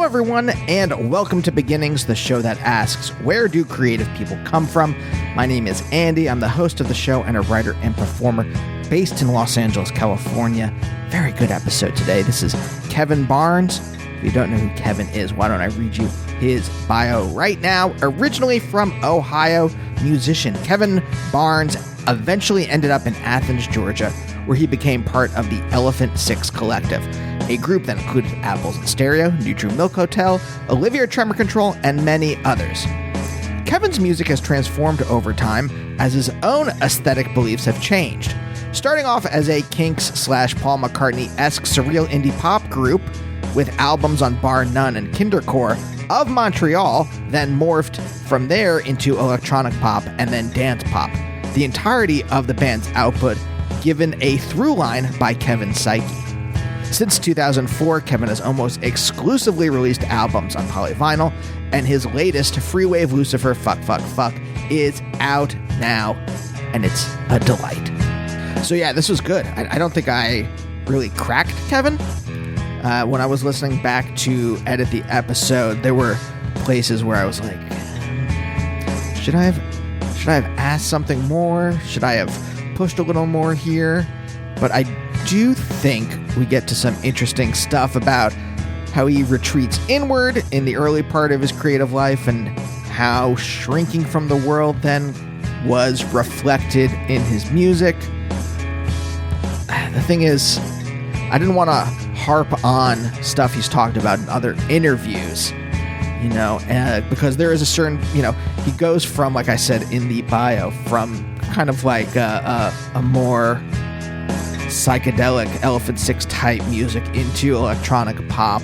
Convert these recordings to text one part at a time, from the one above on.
everyone, and welcome to Beginnings, the show that asks, where do creative people come from? My name is Andy. I'm the host of the show and a writer and performer based in Los Angeles, California. Very good episode today. This is Kevin Barnes. If you don't know who Kevin is, why don't I read you his bio right now? Originally from Ohio, musician Kevin Barnes eventually ended up in Athens, Georgia, where he became part of the Elephant Six Collective, a group that included Apples in Stereo, New True Milk Hotel, Olivia Tremor Control, and many others. Kevin's music has transformed over time as his own aesthetic beliefs have changed. Starting off as a Kinks/Paul McCartney-esque surreal indie pop group with albums on Bar None and Kindercore of Montreal, then morphed from there into electronic pop and then dance pop. The entirety of the band's output given a through line by Kevin's psyche. Since 2004, Kevin has almost exclusively released albums on polyvinyl, and his latest, Freewave Lucifer Fuck Fuck Fuck, is out now, and it's a delight. So yeah, this was good. I don't think I really cracked Kevin. When I was listening back to edit the episode, there were places where I was like, should I have asked something more? Should I have pushed a little more here? But I do think we get to some interesting stuff about how he retreats inward in the early part of his creative life and how shrinking from the world then was reflected in his music. The thing is, I didn't want to harp on stuff he's talked about in other interviews, because there is a certain, he goes from, like I said in the bio, from kind of like a more psychedelic Elephant Six type music into electronic pop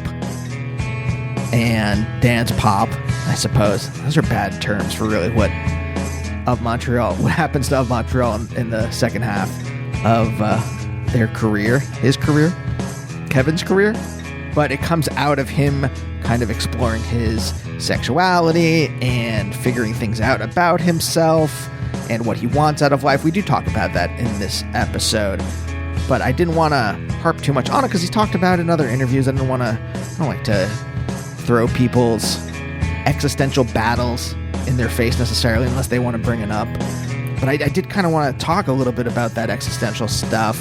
and dance pop, I suppose. Those are bad terms for really what happens to Of Montreal in the second half of their career, his career, Kevin's career. But it comes out of him kind of exploring his sexuality and figuring things out about himself and what he wants out of life. We do talk about that in this episode, but I didn't want to harp too much on it because he's talked about it in other interviews. I don't like to throw people's existential battles in their face necessarily unless they want to bring it up. But I did kind of want to talk a little bit about that existential stuff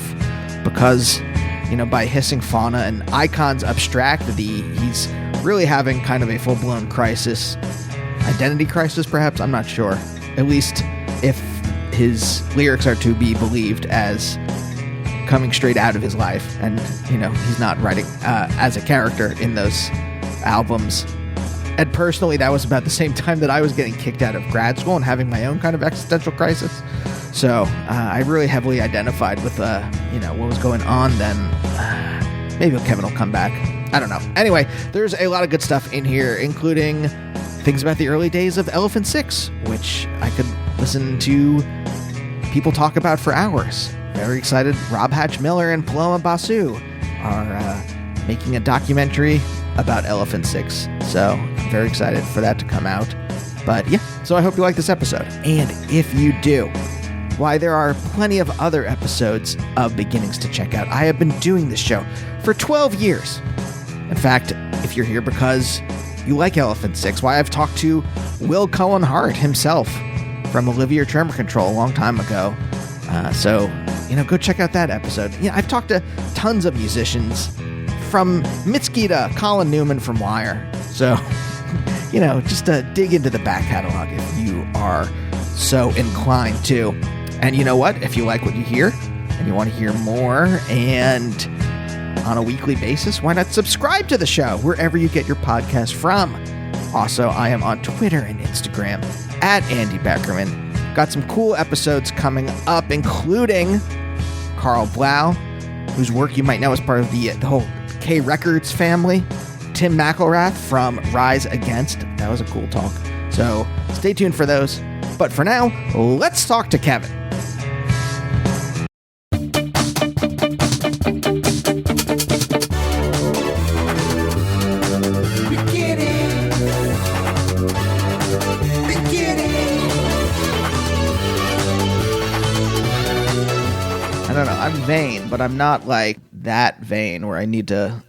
because, by hissing fauna and icons abstractly, he's really having kind of a full-blown crisis, identity crisis perhaps, I'm not sure. At least if his lyrics are to be believed as coming straight out of his life, and he's not writing as a character in those albums. And personally, that was about the same time that I was getting kicked out of grad school and having my own kind of existential crisis. So I really heavily identified with what was going on then. Maybe Kevin will come back, I don't know. Anyway, there's a lot of good stuff in here, including things about the early days of Elephant Six, which I could listen to people talk about for hours. Very excited. Rob Hatch-Miller and Paloma Basu are making a documentary about Elephant Six. So I'm very excited for that to come out. But yeah, so I hope you like this episode. And if you do, why, there are plenty of other episodes of Beginnings to check out. I have been doing this show for 12 years. In fact, if you're here because you like Elephant Six, why, I've talked to Will Cullen Hart himself from Olivia Tremor Control a long time ago. So go check out that episode. I've talked to tons of musicians, from Mitski to Colin Newman from Wire. So, just dig into the back catalog if you are so inclined to. And you know what? If you like what you hear and you want to hear more and on a weekly basis, why not subscribe to the show wherever you get your podcast from? Also, I am on Twitter and Instagram at Andy Beckerman. Got some cool episodes coming up, including Carl Blau, whose work you might know as part of the whole K Records family. Tim McElrath from Rise Against. That was a cool talk. So stay tuned for those. But for now, let's talk to Kevin. I don't know. I'm vain, but I'm not like that vain where I need to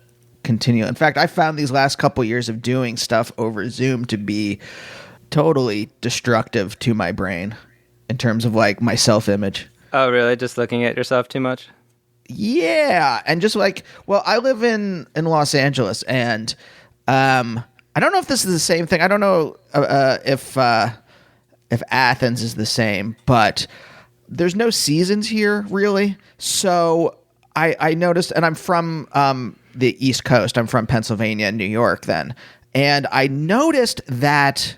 continue. In fact, I found these last couple years of doing stuff over Zoom to be totally destructive to my brain in terms of like my self-image. Oh, really? Just looking at yourself too much? Yeah, and just like, well, I live in Los Angeles, and I don't know if this is the same thing. I don't know if Athens is the same, but there's no seasons here really. So I noticed, and I'm from the East Coast. I'm from Pennsylvania and New York then, and I noticed that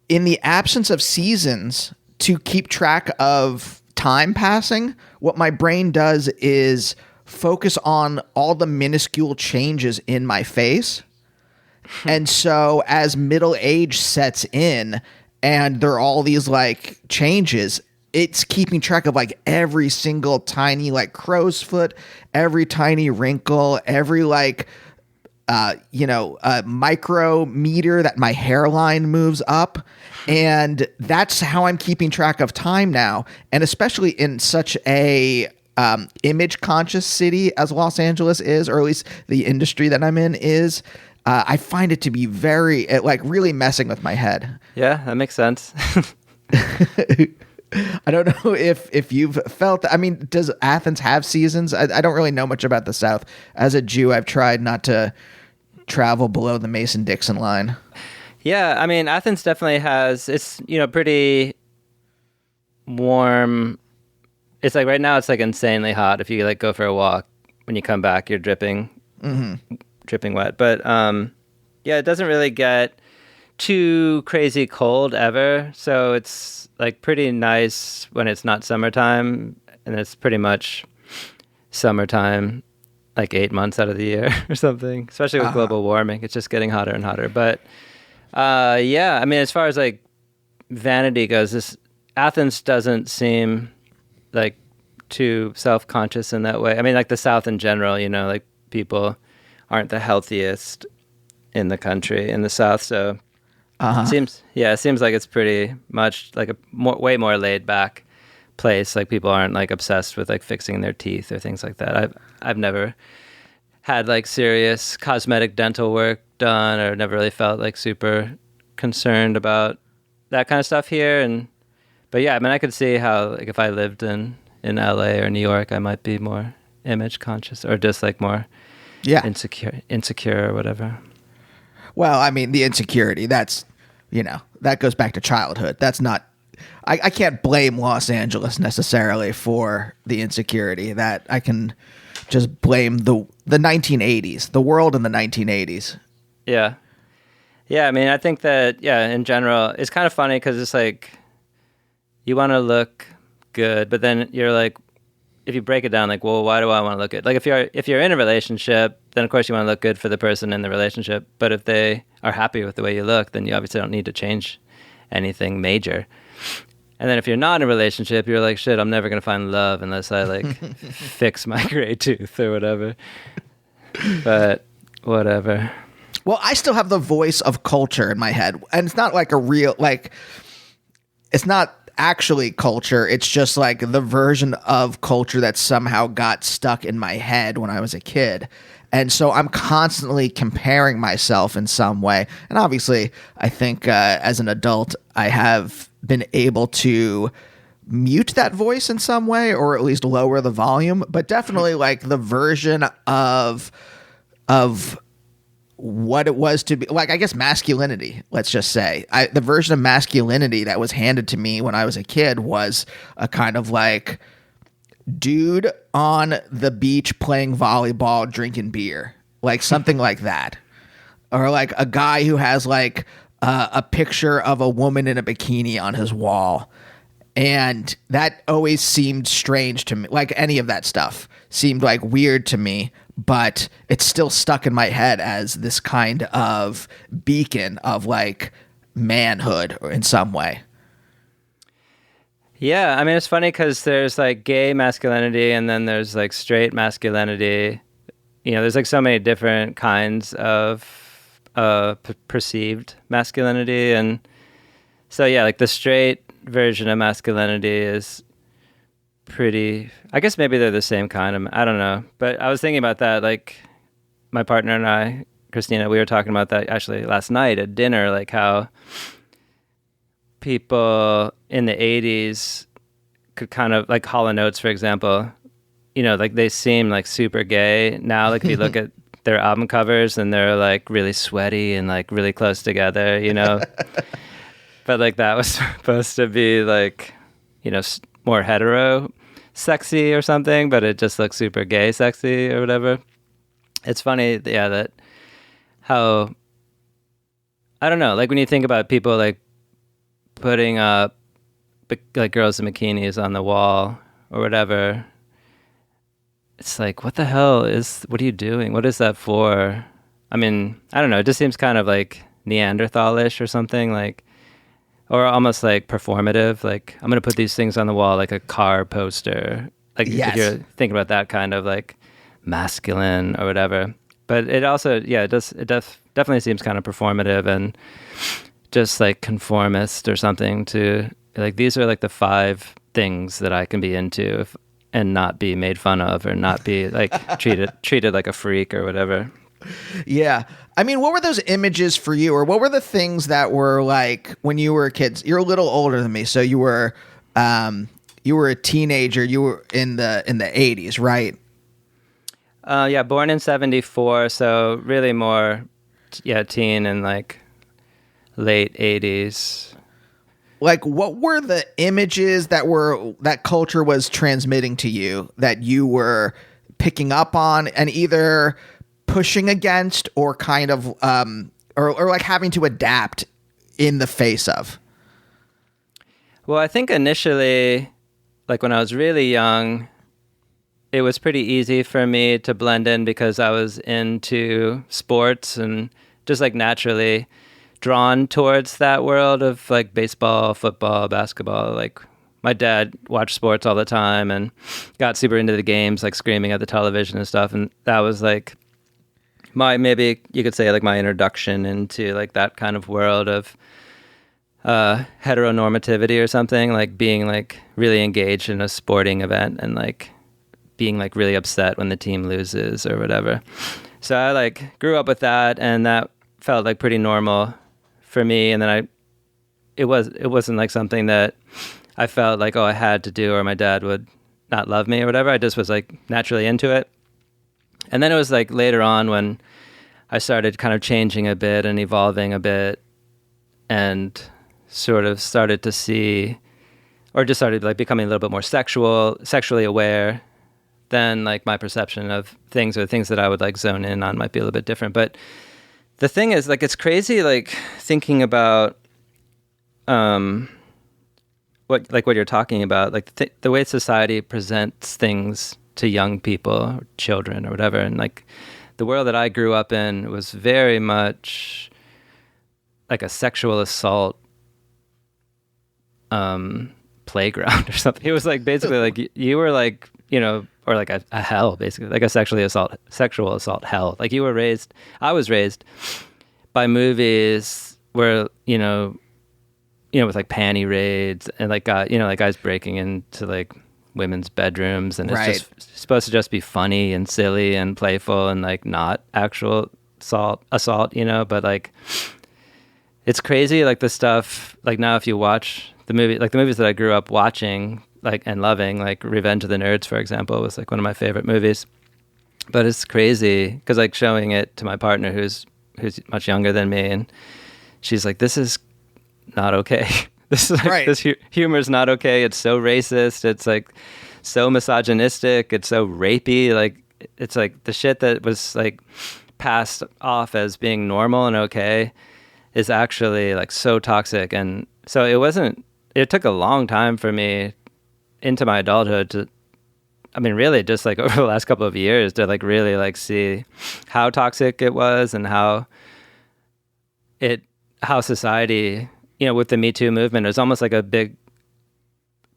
in the absence of seasons, to keep track of time passing, what my brain does is focus on all the minuscule changes in my face. And so as middle age sets in and there are all these like changes, it's keeping track of like every single tiny like crow's foot, every tiny wrinkle, every like micrometer that my hairline moves up. And that's how I'm keeping track of time now. And especially in such a image conscious city as Los Angeles is, or at least the industry that I'm in is, I find it to be very, really messing with my head. Yeah, that makes sense. I don't know if you've felt, I mean, does Athens have seasons? I don't really know much about the South. As a Jew, I've tried not to travel below the Mason-Dixon line. Yeah, I mean, Athens definitely has, it's, pretty warm. It's like right now it's like insanely hot. If you like go for a walk, when you come back, you're dripping wet. But yeah, it doesn't really get too crazy cold ever. So it's like pretty nice when it's not summertime, and it's pretty much summertime like 8 months out of the year or something, especially with global warming. It's just getting hotter and hotter. But yeah, I mean, as far as like vanity goes, Athens doesn't seem like too self-conscious in that way. I mean, like the South in general, like people aren't the healthiest in the country in the South. So it seems like it's pretty much like a way more laid back place. Like people aren't like obsessed with like fixing their teeth or things like that. I've never had like serious cosmetic dental work done, or never really felt like super concerned about that kind of stuff here. But yeah, I mean, I could see how like if I lived in LA or New York, I might be more image conscious, or just like more insecure or whatever. Well, I mean, the insecurity, that's, that goes back to childhood. That's not, I can't blame Los Angeles necessarily for the insecurity. That I can just blame the 1980s, the world in the 1980s. Yeah. Yeah, I mean, I think that, in general, it's kind of funny because it's like, you want to look good, but then you're like, if you break it down, like, well, why do I want to look good? Like, if you're in a relationship, then of course you want to look good for the person in the relationship. But if they are happy with the way you look, then you obviously don't need to change anything major. And then if you're not in a relationship, you're like, shit, I'm never going to find love unless I like fix my gray tooth or whatever. But whatever. Well, I still have the voice of culture in my head, and it's not like a real, like, it's not actually culture. It's just like the version of culture that somehow got stuck in my head when I was a kid. And so I'm constantly comparing myself in some way. And obviously, I think as an adult, I have been able to mute that voice in some way, or at least lower the volume. But definitely like the version of what it was to be, like, I guess masculinity, let's just say. The version of masculinity that was handed to me when I was a kid was a kind of like dude on the beach playing volleyball, drinking beer, like something like that. Or like a guy who has like a picture of a woman in a bikini on his wall. And that always seemed strange to me. Like any of that stuff seemed like weird to me, but it's still stuck in my head as this kind of beacon of like manhood in some way. Yeah, I mean, it's funny because there's like gay masculinity and then there's like straight masculinity. There's like so many different kinds of perceived masculinity. And so, yeah, like the straight version of masculinity is pretty, I guess maybe they're the same kind of, I don't know. But I was thinking about that, like my partner and I, Christina, we were talking about that actually last night at dinner, like how people in the 80s could kind of, like Hall & Oates, for example, you know, like they seem like super gay now. Like if you look at their album covers and they're like really sweaty and like really close together, you know. But like that was supposed to be like, you know, more hetero sexy or something, but it just looks super gay sexy or whatever. It's funny, yeah, that how, I don't know, like when you think about people like putting up like girls in bikinis on the wall or whatever, it's like, what are you doing? What is that for? I mean, I don't know. It just seems kind of like Neanderthalish or something, like, or almost like performative. Like, I'm going to put these things on the wall like a car poster. Like, Yes. if you're thinking about that kind of like masculine or whatever. But it also, yeah, it definitely seems kind of performative and just like conformist or something to, like, these are like the 5 things that I can be into and not be made fun of or not be like treated like a freak or whatever. Yeah. I mean, what were those images for you, or what were the things that were like when you were kids? You're a little older than me, so you were a teenager. You were in the 80s, right? Yeah, born in 74, so really more, teen and like late 80s. Like, what were the images that culture was transmitting to you that you were picking up on and either pushing against or kind of or like having to adapt in the face of? Well, I think initially, like when I was really young, it was pretty easy for me to blend in because I was into sports and just like naturally drawn towards that world of like baseball, football, basketball. Like my dad watched sports all the time and got super into the games, like screaming at the television and stuff. And that was like maybe you could say like my introduction into like that kind of world of heteronormativity or something, like being like really engaged in a sporting event and like being like really upset when the team loses or whatever. So I like grew up with that, and that felt like pretty normal for me. And then it wasn't like something that I felt like, oh, I had to do or my dad would not love me or whatever. I just was like naturally into it. And then it was like later on when I started kind of changing a bit and evolving a bit and sort of started to see, or just started like becoming a little bit more sexually aware, then like my perception of things or the things that I would like zone in on might be a little bit different. But the thing is, like, it's crazy, like thinking about what you're talking about, like the way society presents things to young people or children or whatever. And like the world that I grew up in was very much like a sexual assault playground or something. It was like basically like you were like, you know, or like a hell, basically, like a sexual assault hell. Like I was raised by movies where, you know, with like panty raids and like guys breaking into like women's bedrooms, and it's Right. just supposed to just be funny and silly and playful and like not actual assault, you know. But like it's crazy, like the stuff, like now if you watch the movies that I grew up watching like and loving, like Revenge of the Nerds, for example, was like one of my favorite movies. But it's crazy because like showing it to my partner who's much younger than me, and she's like, this is not okay. This is like, Right. this humor is not okay. It's so racist. It's like so misogynistic. It's so rapey. Like it's like the shit that was like passed off as being normal and okay is actually like so toxic. And so it took a long time for me into my adulthood to, I mean, really just like over the last couple of years to like really like see how toxic it was and how society, you know, with the Me Too movement, it was almost like a big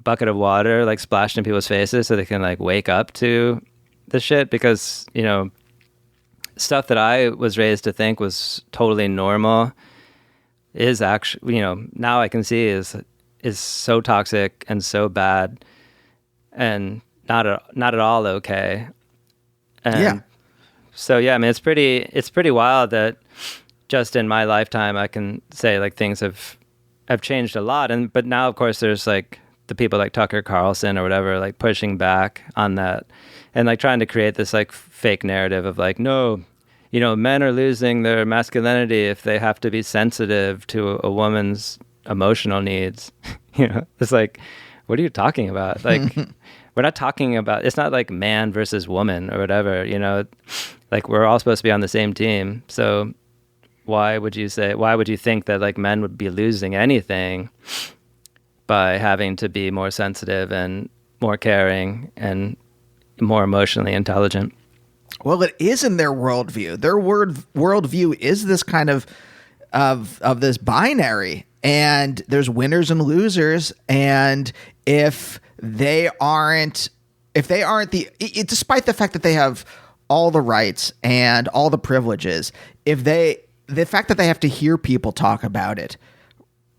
bucket of water like splashed in people's faces so they can like wake up to the shit, because, you know, stuff that I was raised to think was totally normal is actually, you know, now I can see is so toxic and so bad. and not at all okay. And Yeah. so yeah, I mean, it's pretty wild that just in my lifetime I can say like things have changed a lot. But now of course there's like the people like Tucker Carlson or whatever, like pushing back on that and like trying to create this like fake narrative of like, no, men are losing their masculinity if they have to be sensitive to a woman's emotional needs. It's like, what are you talking about? Like, we're not talking about, it's not like man versus woman or whatever, like we're all supposed to be on the same team. So why would you think that like men would be losing anything by having to be more sensitive and more caring and more emotionally intelligent? Well, it is in their worldview. Their worldview is this kind of this binary, and there's winners and losers. And if they aren't despite the fact that they have all the rights and all the privileges, the fact that they have to hear people talk about it,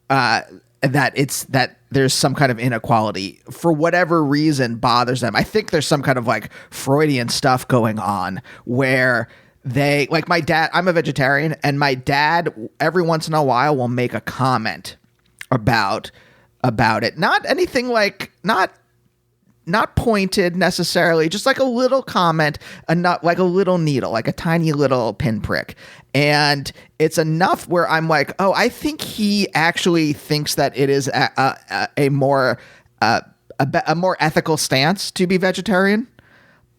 that there's some kind of inequality for whatever reason bothers them. I think there's some kind of like Freudian stuff going on where they, like my dad, I'm a vegetarian, and my dad every once in a while will make a comment about it. Not anything like, not pointed necessarily, just like a little comment, not like a little needle, like a tiny little pinprick. And it's enough where I'm like, oh, I think he actually thinks that it is a more ethical stance to be vegetarian,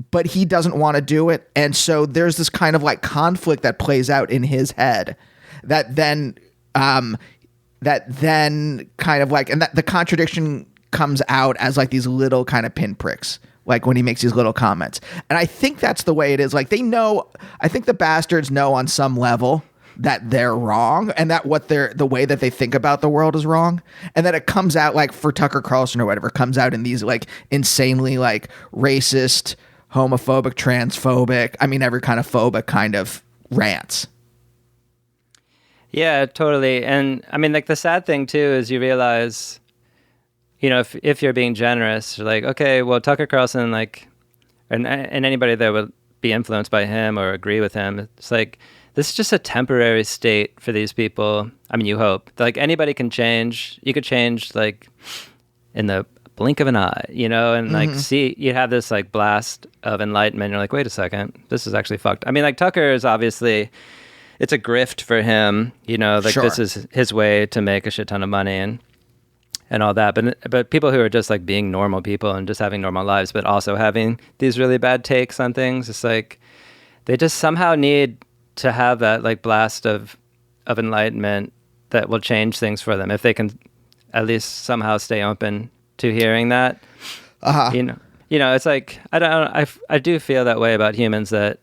but he doesn't want to do it. And so there's this kind of like conflict that plays out in his head that then kind of like, and that the contradiction comes out as like these little kind of pinpricks, like when he makes these little comments. And I think that's the way it is. Like they know, I think the bastards know on some level that they're wrong and that the way that they think about the world is wrong. And that it comes out like for Tucker Carlson or whatever, comes out in these like insanely like racist, homophobic, transphobic, I mean, every kind of phobic kind of rants. Yeah, totally. And I mean, like the sad thing too is you realize, if you're being generous, you're like, okay, well, Tucker Carlson, like, and anybody that would be influenced by him or agree with him, it's like, this is just a temporary state for these people. I mean, you hope. Like, anybody can change. You could change, like, in the blink of an eye, and, like, see, you have this, like, blast of enlightenment. You're like, wait a second, this is actually fucked. I mean, like, Tucker is obviously, it's a grift for him, like, Sure. This is his way to make a shit ton of money and all that, but people who are just like being normal people and just having normal lives, but also having these really bad takes on things, it's like they just somehow need to have that like blast of enlightenment that will change things for them if they can at least somehow stay open to hearing that. It's like I do feel that way about humans, that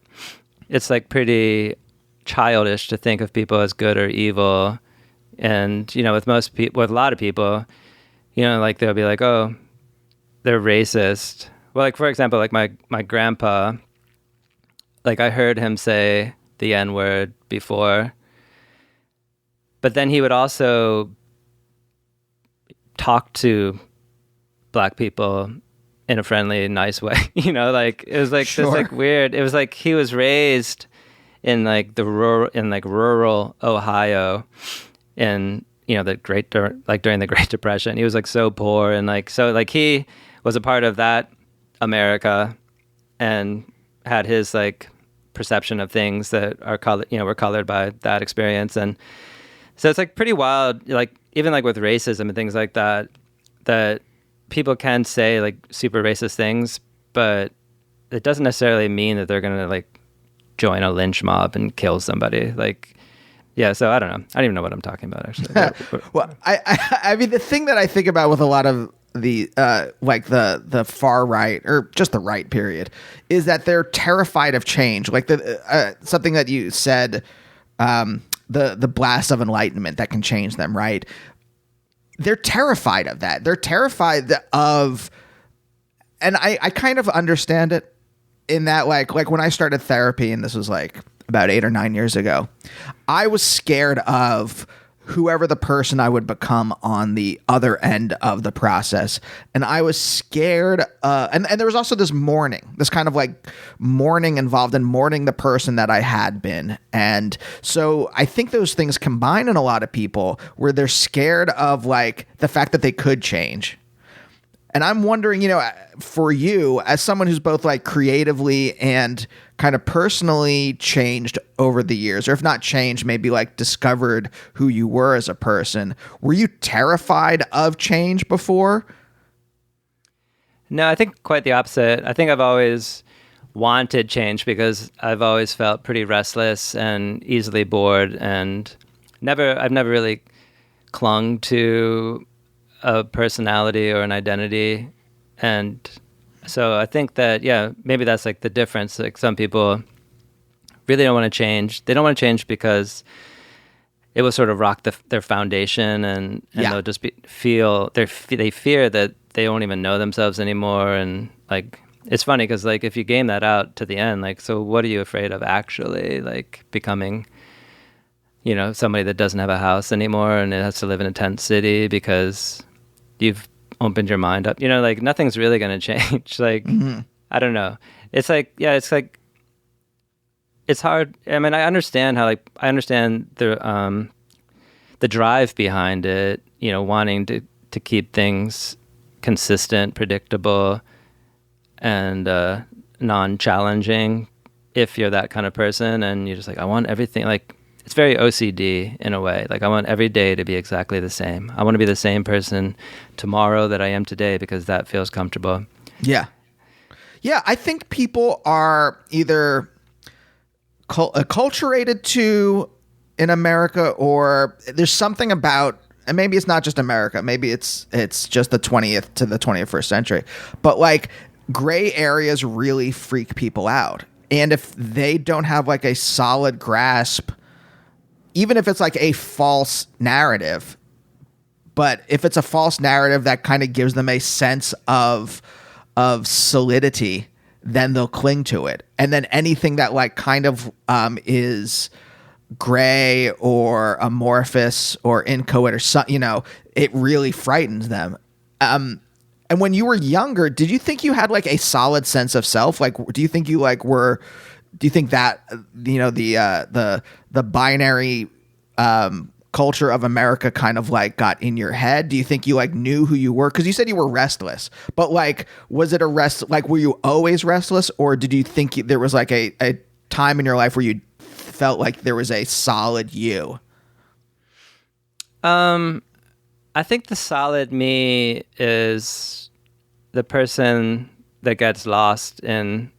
it's like pretty childish to think of people as good or evil, and with most people, with a lot of people, like they'll be like, oh, they're racist. Well, like for example, like my grandpa, like I heard him say the N-word before, but then he would also talk to black people in a friendly, nice way. Like it was like Sure. this like weird. It was like he was raised in like rural Ohio, in during the Great Depression. He was like so poor, and like so like he was a part of that America and had his like perception of things that are were colored by that experience. And so it's like pretty wild, like even like with racism and things like that people can say like super racist things, but it doesn't necessarily mean that they're gonna like join a lynch mob and kill somebody. Like, yeah, so I don't know. I don't even know what I'm talking about, actually. Well, I mean, the thing that I think about with a lot of the like the far right, or just the right period, is that they're terrified of change. Like the something that you said, the blast of enlightenment that can change them, right? They're terrified of that. They're terrified of, and I kind of understand it in that like when I started therapy, and this was like about 8 or 9 years ago, I was scared of whoever the person I would become on the other end of the process. And I was scared. And there was also this mourning, this kind of like mourning involved in mourning the person that I had been. And so I think those things combine in a lot of people where they're scared of like the fact that they could change. And I'm wondering, for you as someone who's both like creatively and kind of personally changed over the years, or if not changed, maybe like discovered who you were as a person, were you terrified of change before? No, I think quite the opposite. I think I've always wanted change because I've always felt pretty restless and easily bored, and I've never really clung to a personality or an identity. And so I think that, maybe that's like the difference. Like some people really don't want to change. They don't want to change because it will sort of rock their foundation, and they'll just they fear that they won't even know themselves anymore. And like, it's funny because like if you game that out to the end, like, so what are you afraid of actually, like becoming, somebody that doesn't have a house anymore and it has to live in a tent city because you've opened your mind up, like nothing's really going to change. Like, I don't know. It's like, it's hard. I mean, I understand the drive behind it, wanting to keep things consistent, predictable, and non-challenging if you're that kind of person. And you're just like, I want everything, like, it's very OCD in a way. Like, I want every day to be exactly the same. I want to be the same person tomorrow that I am today because that feels comfortable. Yeah. Yeah, I think people are either acculturated to in America, or there's something about, and maybe it's not just America, maybe it's just the 20th to the 21st century, but like gray areas really freak people out. And if they don't have like a solid grasp, even if it's like a false narrative, but if it's a false narrative that kind of gives them a sense of solidity, then they'll cling to it. And then anything that like kind of is gray or amorphous or inchoate or something, it really frightens them. And when you were younger, did you think you had like a solid sense of self? Like, do you think you like were? Do you think that the binary culture of America kind of like got in your head? Do you think you like knew who you were? Because you said you were restless, but like, was it like, were you always restless, or did you think there was like a time in your life where you felt like there was a solid you? I think the solid me is the person that gets lost in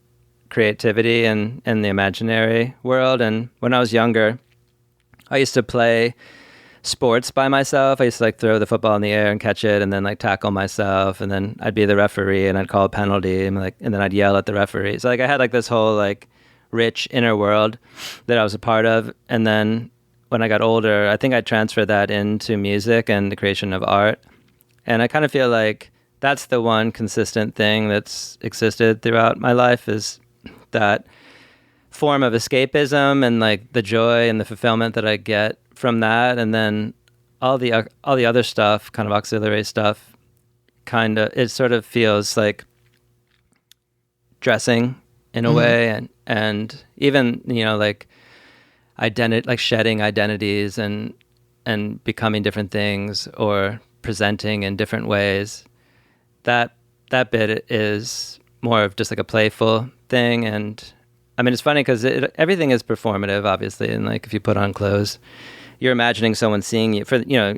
creativity and in the imaginary world. And when I was younger, I used to play sports by myself. I used to like throw the football in the air and catch it and then like tackle myself, and then I'd be the referee and I'd call a penalty and then I'd yell at the referee. So like I had like this whole like rich inner world that I was a part of. And then when I got older, I think I transferred that into music and the creation of art. And I kind of feel like that's the one consistent thing that's existed throughout my life, is that form of escapism and like the joy and the fulfillment that I get from that. And then all the other stuff, kind of auxiliary stuff, it sort of feels like dressing in a way, and even like like shedding identities and becoming different things or presenting in different ways. That bit is more of just like a playful thing. And I mean, it's funny because everything is performative, obviously. And like, if you put on clothes, you're imagining someone seeing you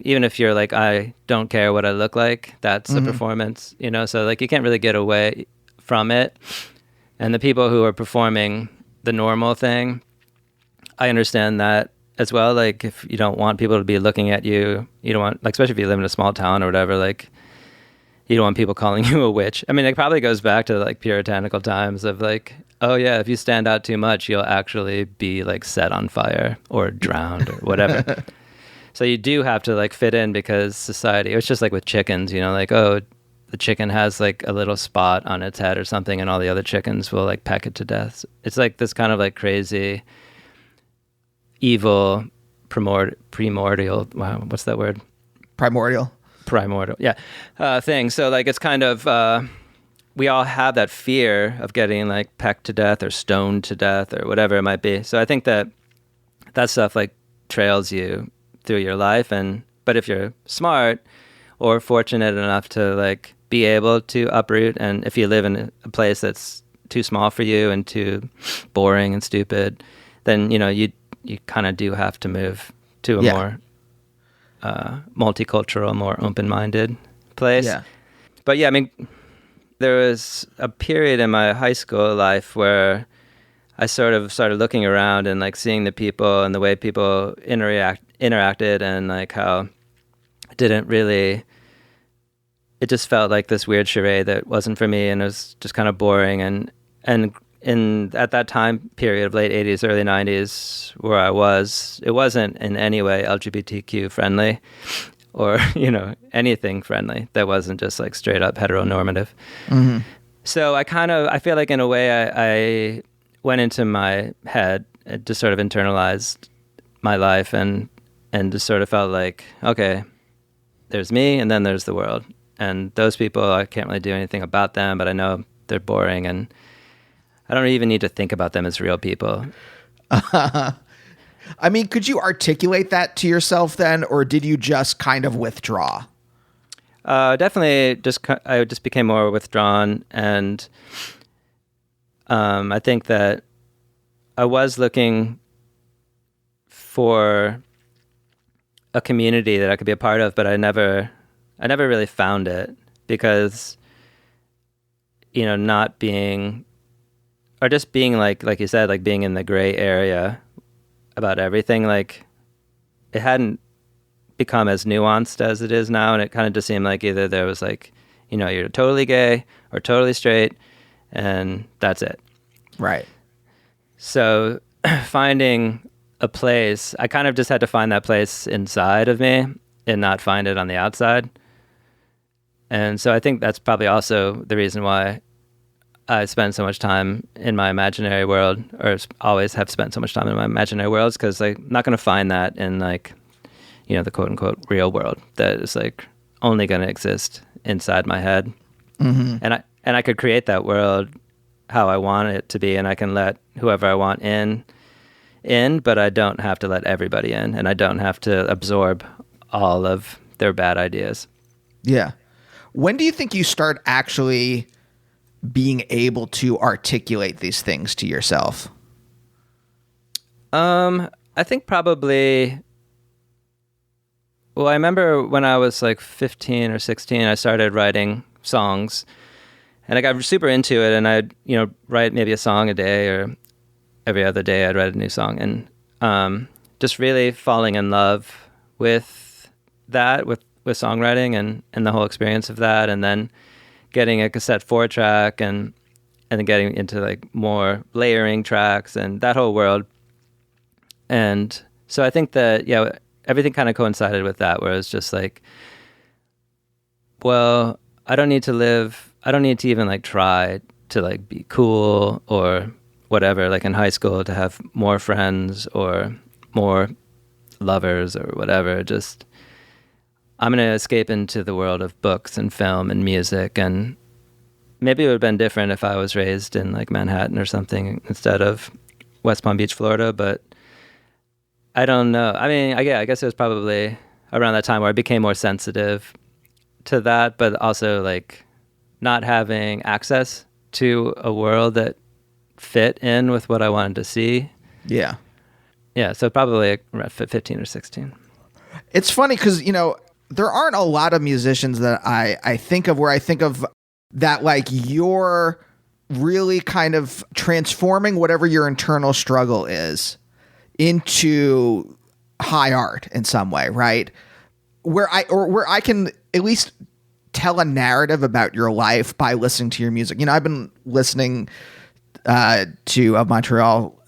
even if you're like, I don't care what I look like, that's a performance, so like you can't really get away from it. And the people who are performing the normal thing, I understand that as well. Like, if you don't want people to be looking at you, you don't want, like, especially if you live in a small town or whatever, like, you don't want people calling you a witch. I mean, it probably goes back to like puritanical times of like, oh yeah, if you stand out too much, you'll actually be like set on fire or drowned or whatever. So you do have to like fit in because society, it's just like with chickens, like, oh, the chicken has like a little spot on its head or something and all the other chickens will like peck it to death. It's like this kind of like crazy, evil primordial. Wow, what's that word? Primordial. Yeah. Thing. So like it's kind of we all have that fear of getting like pecked to death or stoned to death or whatever it might be. So I think that stuff like trails you through your life, but if you're smart or fortunate enough to like be able to uproot, and if you live in a place that's too small for you and too boring and stupid, then you kind of do have to move to a more multicultural, more open-minded place. Yeah. But yeah, I mean, there was a period in my high school life where I sort of started looking around and like seeing the people and the way people interacted, and like how it just felt like this weird charade that wasn't for me, and it was just kind of boring. And at that time period of late 80s, early 90s, where I was, it wasn't in any way LGBTQ friendly or, anything friendly that wasn't just like straight up heteronormative. Mm-hmm. So I feel like in a way I went into my head and just sort of internalized my life and just sort of felt like, okay, there's me and then there's the world. And those people, I can't really do anything about them, but I know they're boring and I don't even need to think about them as real people. I mean, could you articulate that to yourself then, or did you just kind of withdraw? Definitely I just became more withdrawn, and I think that I was looking for a community that I could be a part of, but I never really found it because, not being, or just being like you said, like being in the gray area about everything, like it hadn't become as nuanced as it is now. And it kind of just seemed like either there was like, you're totally gay or totally straight and that's it. Right. So finding a place, I kind of just had to find that place inside of me and not find it on the outside. And so I think that's probably also the reason why I spend so much time in my imaginary world, or always have spent so much time in my imaginary worlds, because like, I'm not going to find that in like, the quote unquote real world that is like only going to exist inside my head. Mm-hmm. And I could create that world how I want it to be, and I can let whoever I want in, but I don't have to let everybody in, and I don't have to absorb all of their bad ideas. Yeah. When do you think you start actually being able to articulate these things to yourself? I think probably, well, I remember when I was like 15 or 16, I started writing songs, and I got super into it, and I'd, write maybe a song a day, or every other day I'd write a new song, and just really falling in love with that, with songwriting and the whole experience of that, and then getting a cassette 4-track and then getting into like more layering tracks and that whole world. And so I think that, everything kind of coincided with that, where it's just like, well, I don't need to even like try to like be cool or whatever, like in high school, to have more friends or more lovers or whatever. Just, I'm going to escape into the world of books and film and music. And maybe it would have been different if I was raised in like Manhattan or something instead of West Palm Beach, Florida. But I don't know. I mean, I guess it was probably around that time where I became more sensitive to that, but also like not having access to a world that fit in with what I wanted to see. Yeah. Yeah. So probably around 15 or 16. It's funny because, there aren't a lot of musicians that I think of where I think of that, like, you're really kind of transforming whatever your internal struggle is into high art in some way, right? Where I can at least tell a narrative about your life by listening to your music. I've been listening to Montreal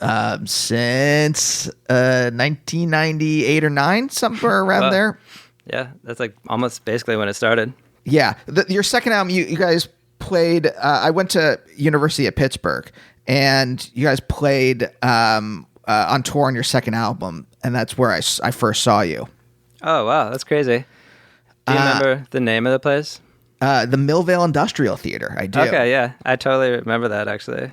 since 1998 or 9, somewhere around there. Yeah, that's like almost basically when it started. Yeah. Your second album, you guys played, I went to University of Pittsburgh, and you guys played on tour on your second album. and that's where I first saw you. Oh, wow. That's crazy. Do you remember the name of the place? The Millvale Industrial Theater. I do. Okay, yeah. I totally remember that, actually.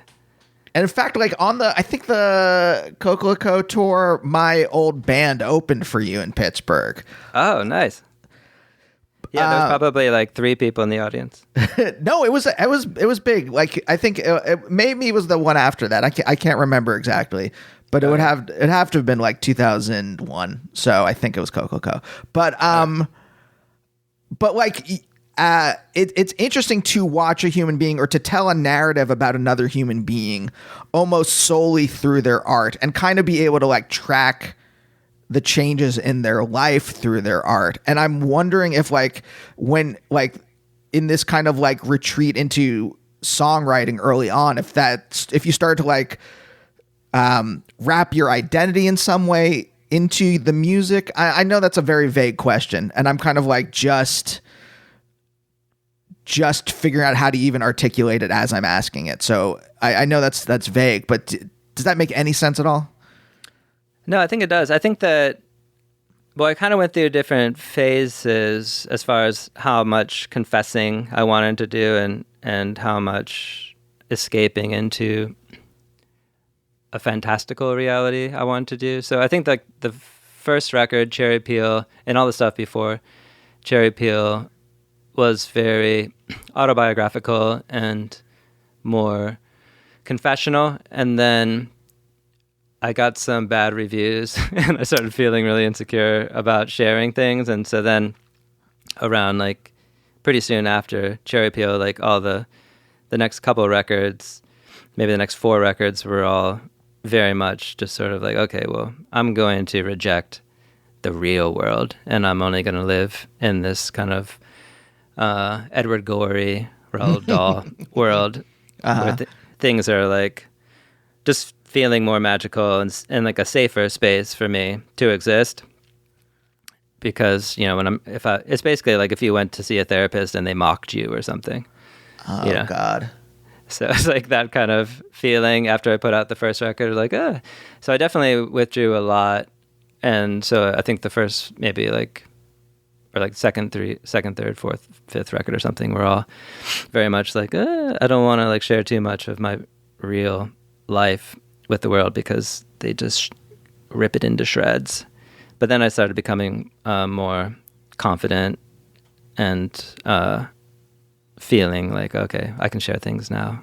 And in fact, like I think the Coquelicot tour, my old band opened for you in Pittsburgh. Oh, nice. Yeah, there's probably like 3 people in the audience. No, it was big. Like I think maybe was the one after that. I can't remember exactly, but it'd have to have been like 2001. So I think it was Coquelicot. But like. It's interesting to watch a human being or to tell a narrative about another human being almost solely through their art and kind of be able to like track the changes in their life through their art. And I'm wondering if like when like in this kind of like retreat into songwriting early on, if you start to like wrap your identity in some way into the music. I know that's a very vague question, and I'm kind of like just figuring out how to even articulate it as I'm asking it. So I know that's vague, but does that make any sense at all? No, I think it does. I think that, well, I kind of went through different phases as far as how much confessing I wanted to do and how much escaping into a fantastical reality I wanted to do. So I think that the first record, Cherry Peel, and all the stuff before Cherry Peel was very autobiographical and more confessional. And then I got some bad reviews and I started feeling really insecure about sharing things. And so then around like pretty soon after Cherry Peel, like all the next couple records, maybe the next 4 records were all very much just sort of like, okay, well, I'm going to reject the real world and I'm only going to live in this kind of Edward Gorey, Roald Dahl world where things are like just feeling more magical and like a safer space for me to exist. Because, you know, it's basically like if you went to see a therapist and they mocked you or something. Oh, you know? God. So it's like that kind of feeling after I put out the first record, like, So I definitely withdrew a lot. And so I think the first maybe like, or like second, third, fourth, fifth record or something, we're all very much like, I don't want to like share too much of my real life with the world because they just rip it into shreds. But then I started becoming more confident and feeling like, okay, I can share things now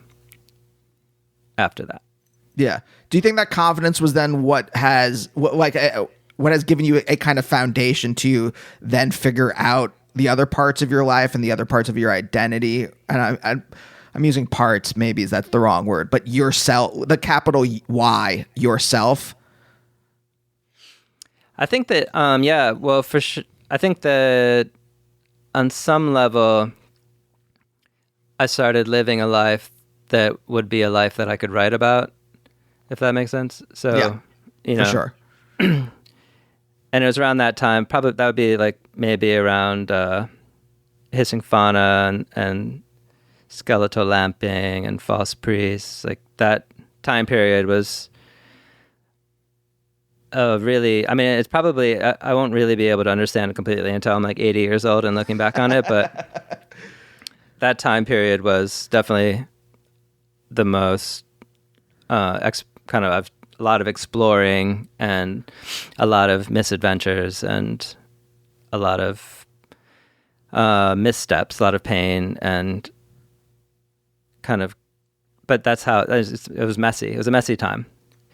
after that. Yeah. Do you think that confidence was then what has given you a kind of foundation to then figure out the other parts of your life and the other parts of your identity? And I'm using parts, maybe that's the wrong word, but yourself, the capital Y, yourself. I think that, well, for sure, I think that on some level, I started living a life that would be a life that I could write about, if that makes sense. So, yeah, you know, for sure. And it was around that time, probably that would be like maybe around Hissing Fauna and Skeletal Lamping and False Priests. Like that time period was really, I mean, it's probably, I won't really be able to understand it completely until I'm like 80 years old and looking back on it, but that time period was definitely the most kind of a lot of exploring and a lot of misadventures and a lot of missteps, a lot of pain and kind of, but that's how it was messy. It was a messy time.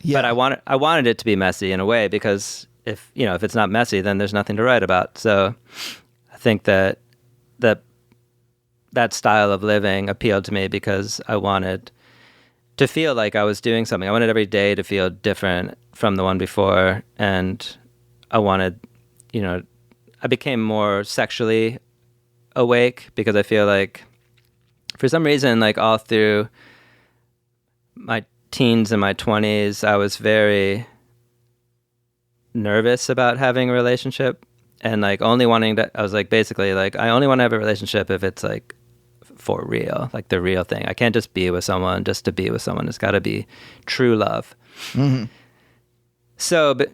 Yeah. But I wanted it to be messy in a way because if it's not messy, then there's nothing to write about. So I think that style of living appealed to me because I wanted to feel like I was doing something. I wanted every day to feel different from the one before. And I wanted, I became more sexually awake because I feel like for some reason, like all through my teens and my 20s, I was very nervous about having a relationship and like only wanting to, I was like, basically like, I only want to have a relationship if it's like for real, like the real thing. I can't just be with someone just to be with someone. It's got to be true love. Mm-hmm. So, but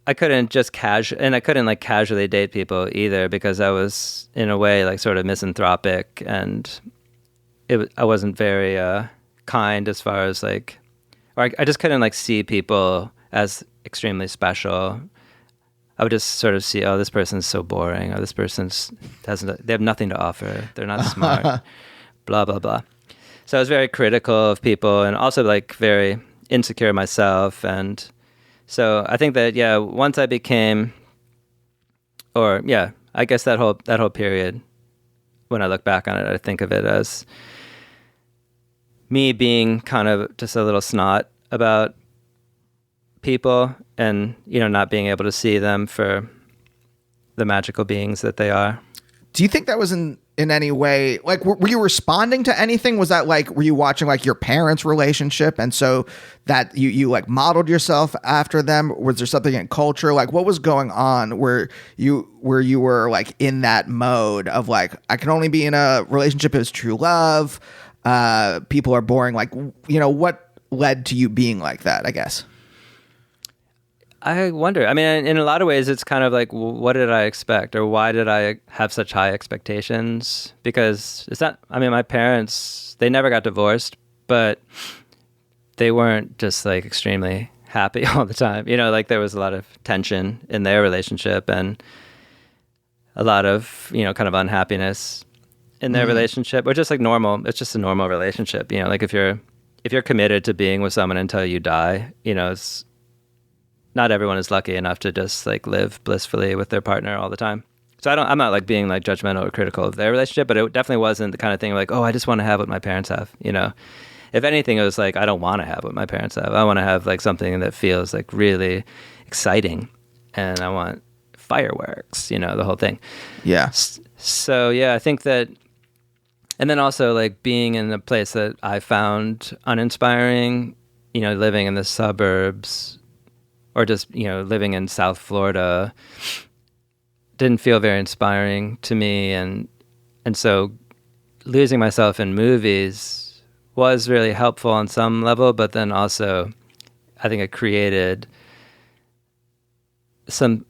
I couldn't just I couldn't like casually date people either, because I was in a way like sort of misanthropic, and I wasn't very kind as far as like, or I just couldn't like see people as extremely special. I would just sort of see, oh, this person's so boring, or this they have nothing to offer. They're not smart, blah, blah, blah. So I was very critical of people, and also like very insecure myself. And so I think that, yeah, once I became, or yeah, I guess that whole period, when I look back on it, I think of it as me being kind of just a little snot about people, and not being able to see them for the magical beings that they are. Do you think that was in any way, like, were you responding to anything? Was that like, were you watching like your parents' relationship, and so that you like modeled yourself after them? Was there something in culture, like what was going on where you were like in that mode of like, I can only be in a relationship as true love, people are boring, like, what led to you being like that, I guess? I wonder. I mean, in a lot of ways, it's kind of like, what did I expect, or why did I have such high expectations? Because it's not, I mean, my parents, they never got divorced, but they weren't just like extremely happy all the time. Like there was a lot of tension in their relationship, and a lot of, kind of unhappiness in their relationship, or just like normal. It's just a normal relationship. Like if you're committed to being with someone until you die, it's, not everyone is lucky enough to just like live blissfully with their partner all the time. So I'm not like being like judgmental or critical of their relationship, but it definitely wasn't the kind of thing like, oh, I just want to have what my parents have. If anything, it was like, I don't want to have what my parents have. I want to have like something that feels like really exciting, and I want fireworks, the whole thing. Yeah. So yeah, I think that, and then also like being in a place that I found uninspiring, living in the suburbs, or just, living in South Florida, didn't feel very inspiring to me. And so losing myself in movies was really helpful on some level, but then also I think it created some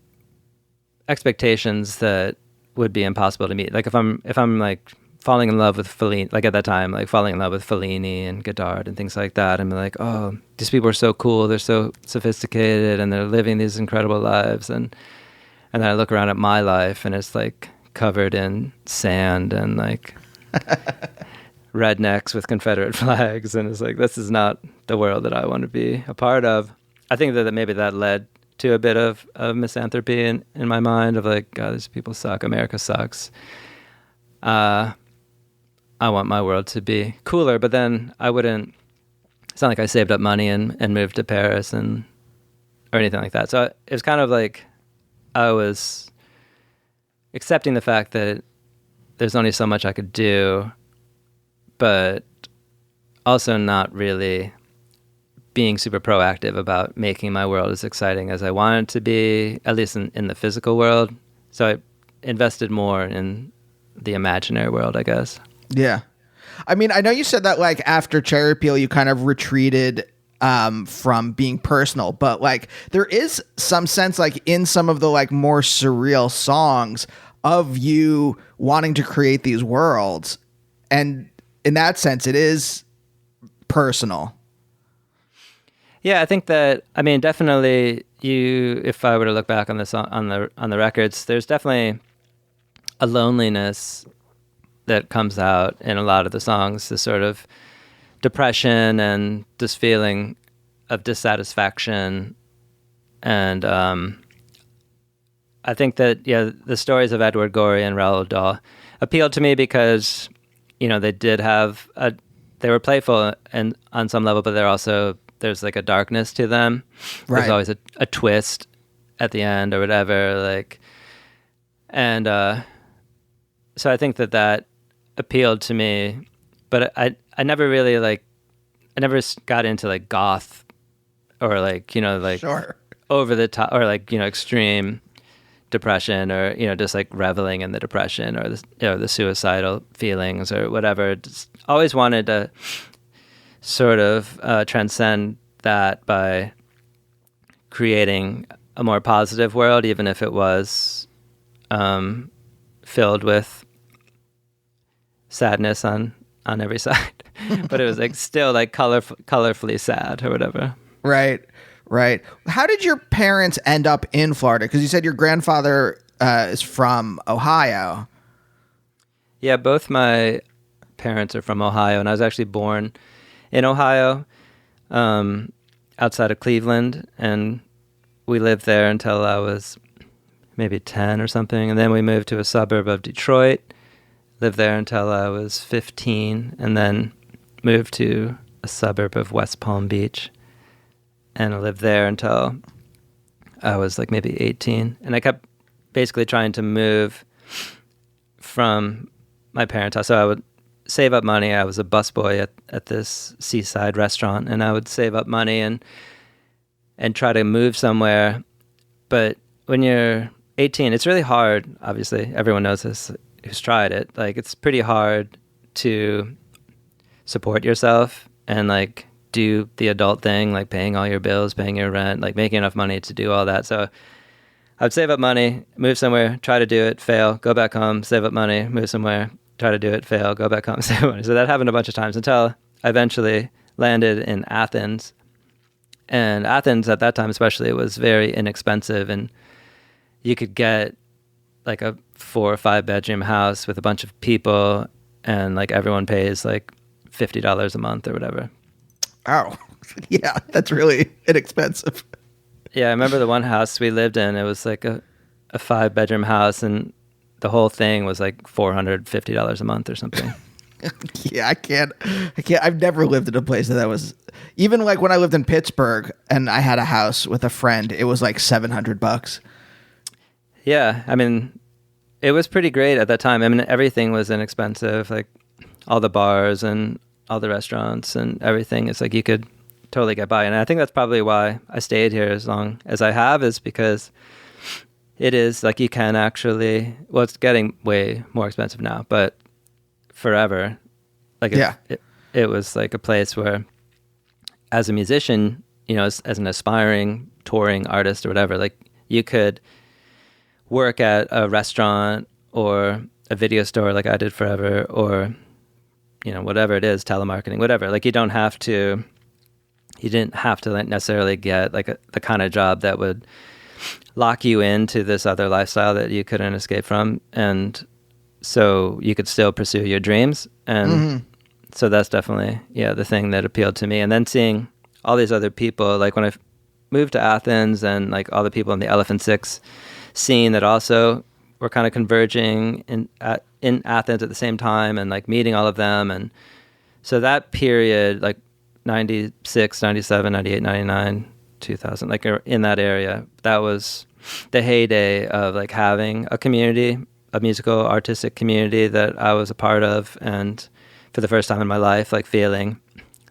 expectations that would be impossible to meet. Like if I'm like falling in love with Fellini, like at that time, like falling in love with Fellini and Godard and things like that, and be like, oh, these people are so cool, they're so sophisticated, and they're living these incredible lives, and then I look around at my life, and it's like covered in sand and like rednecks with Confederate flags, and it's like, this is not the world that I want to be a part of. I think that maybe that led to a bit of misanthropy in my mind, of like, God, these people suck, America sucks. I want my world to be cooler, but then it's not like I saved up money and moved to Paris or anything like that. So it was kind of like I was accepting the fact that there's only so much I could do, but also not really being super proactive about making my world as exciting as I want it to be, at least in the physical world. So I invested more in the imaginary world, I guess. Yeah. I mean, I know you said that like after Cherry Peel, you kind of retreated from being personal, but like there is some sense like in some of the like more surreal songs of you wanting to create these worlds. And in that sense, it is personal. Yeah, I think that, I mean, definitely if I were to look back on the song, on the records, there's definitely a loneliness that comes out in a lot of the songs, this sort of depression and this feeling of dissatisfaction. And I think that, yeah, the stories of Edward Gorey and Roald Dahl appealed to me because, they were playful and on some level, but there's like a darkness to them. Right. There's always a twist at the end or whatever, like, and so I think that appealed to me, but I never really I never got into like goth or like, like sure, over the top or like, extreme depression or, just like reveling in the depression or the suicidal feelings or whatever. Just always wanted to sort of transcend that by creating a more positive world, even if it was filled with sadness on every side. But it was like still like colorfully sad or whatever. Right. How did your parents end up in Florida? Because you said your grandfather is from Ohio. Yeah, both my parents are from Ohio, and I was actually born in Ohio, outside of Cleveland, and we lived there until I was maybe 10 or something, and then we moved to a suburb of Detroit, lived there until I was 15, and then moved to a suburb of West Palm Beach, and I lived there until I was like maybe 18, and I kept basically trying to move from my parents' house. So I would save up money. I was a busboy at this seaside restaurant, and I would save up money and try to move somewhere. But when you're 18, it's really hard. Obviously, everyone knows this who's tried it. Like, it's pretty hard to support yourself and like do the adult thing, like paying all your bills, paying your rent, like making enough money to do all that. So I'd save up money, move somewhere, try to do it, fail, go back home, save up money, move somewhere, try to do it, fail, go back home, save money. So that happened a bunch of times until I eventually landed in Athens. And Athens at that time especially was very inexpensive, and you could get like a 4 or 5 bedroom house with a bunch of people, and like everyone pays like $50 a month or whatever. Oh, yeah, that's really inexpensive. Yeah, I remember the one house we lived in, it was like a 5 bedroom house, and the whole thing was like $450 a month or something. Yeah, I can't. I've never lived in a place that was, even like when I lived in Pittsburgh and I had a house with a friend, it was like $700. Yeah, I mean, it was pretty great at that time. I mean, everything was inexpensive, like all the bars and all the restaurants and everything. It's like you could totally get by. And I think that's probably why I stayed here as long as I have, is because it is like you can actually, well, it's getting way more expensive now, but forever. Like it was like a place where as a musician, you know, as an aspiring touring artist or whatever, like you could work at a restaurant or a video store like I did forever, or, you know, whatever it is, telemarketing, whatever. Like you didn't have to like necessarily get like the kind of job that would lock you into this other lifestyle that you couldn't escape from. And so you could still pursue your dreams. And so that's definitely, the thing that appealed to me. And then seeing all these other people, like when I moved to Athens, and like all the people in the Elephant Six scene that also were kind of converging in Athens at the same time, and like meeting all of them. And so that period, like 96, 97, 98, 99, 2000, like in that area, that was the heyday of like having a community, a musical artistic community that I was a part of. And for the first time in my life, like feeling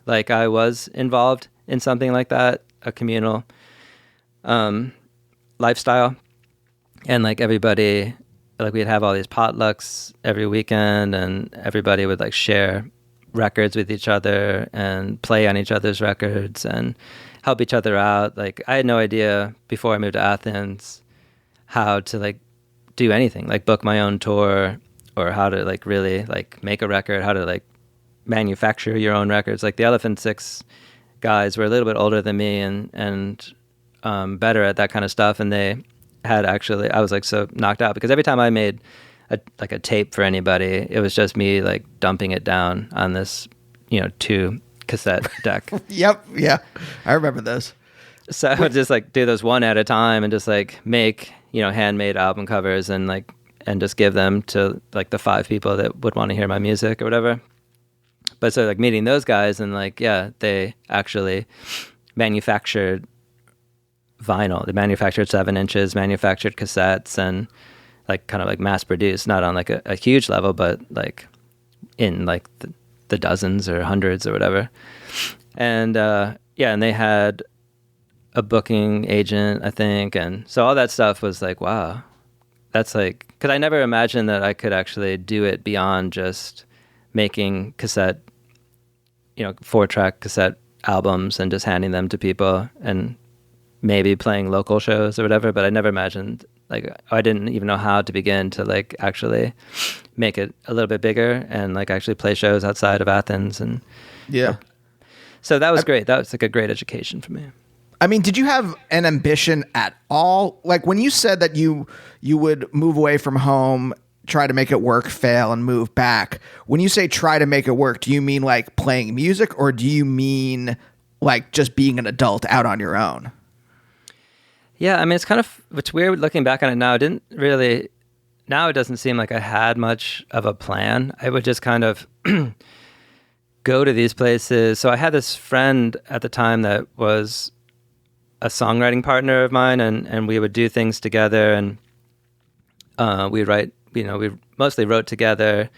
like I was involved in something like that, a communal lifestyle. And like everybody, like we'd have all these potlucks every weekend, and everybody would like share records with each other and play on each other's records and help each other out. Like I had no idea before I moved to Athens how to like do anything, like book my own tour, or how to like really like make a record, how to like manufacture your own records. Like the Elephant Six guys were a little bit older than me and better at that kind of stuff. And they had actually, I was like so knocked out because every time I made a tape for anybody, it was just me like dumping it down on this, 2 cassette deck. Yep. Yeah. I remember those. So I would just like do those one at a time and just like make, handmade album covers and just give them to like the 5 people that would want to hear my music or whatever. But so like meeting those guys and like, they actually manufactured vinyl. They manufactured 7 inches, manufactured cassettes, and like kind of like mass produced, not on like a huge level, but like in like the dozens or hundreds or whatever. And and they had a booking agent, I think. And so all that stuff was like, wow, that's like, because I never imagined that I could actually do it beyond just making cassette, 4-track cassette albums and just handing them to people and maybe playing local shows or whatever, but I never imagined, like, I didn't even know how to begin to like actually make it a little bit bigger and like actually play shows outside of Athens. And Yeah. so that was great. That was like a great education for me. I mean, did you have an ambition at all? Like when you said that you would move away from home, try to make it work, fail, and move back. When you say try to make it work, do you mean like playing music, or do you mean like just being an adult out on your own? Yeah, I mean, it's weird looking back on it now. Now it doesn't seem like I had much of a plan. I would just kind of go to these places. So I had this friend at the time that was a songwriting partner of mine, and we would do things together, and we mostly wrote together,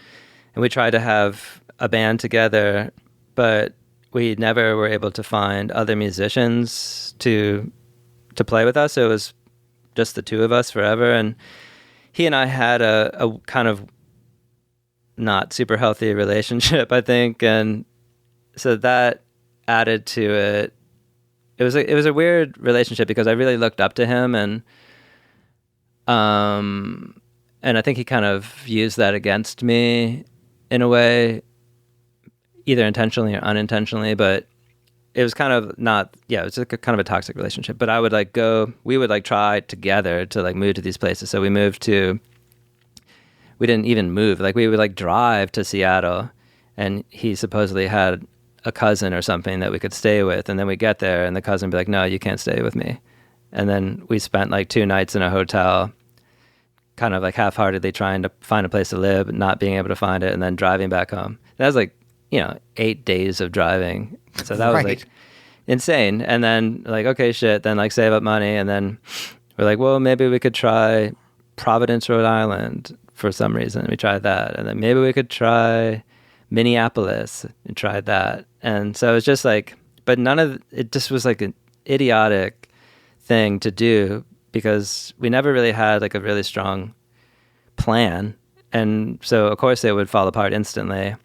and we tried to have a band together, but we never were able to find other musicians to play with us. So it was just the two of us forever, and he and I had a kind of not super healthy relationship, I think, and so that added to it. It was a weird relationship because I really looked up to him, and I think he kind of used that against me in a way, either intentionally or unintentionally, but it was kind of it was like kind of a toxic relationship. But I would like we would like try together to like move to these places. So we didn't even move. Like we would like drive to Seattle, and he supposedly had a cousin or something that we could stay with. And then we get there and the cousin would be like, no, you can't stay with me. And then we spent like 2 nights in a hotel, kind of like half-heartedly trying to find a place to live, not being able to find it, and then driving back home. That was like, 8 days of driving. So that was like insane. And then like, okay, shit, then like save up money. And then we're like, well, maybe we could try Providence, Rhode Island for some reason. We tried that. And then maybe we could try Minneapolis and tried that. And so it's just like, but it just was like an idiotic thing to do because we never really had like a really strong plan. And so of course it would fall apart instantly.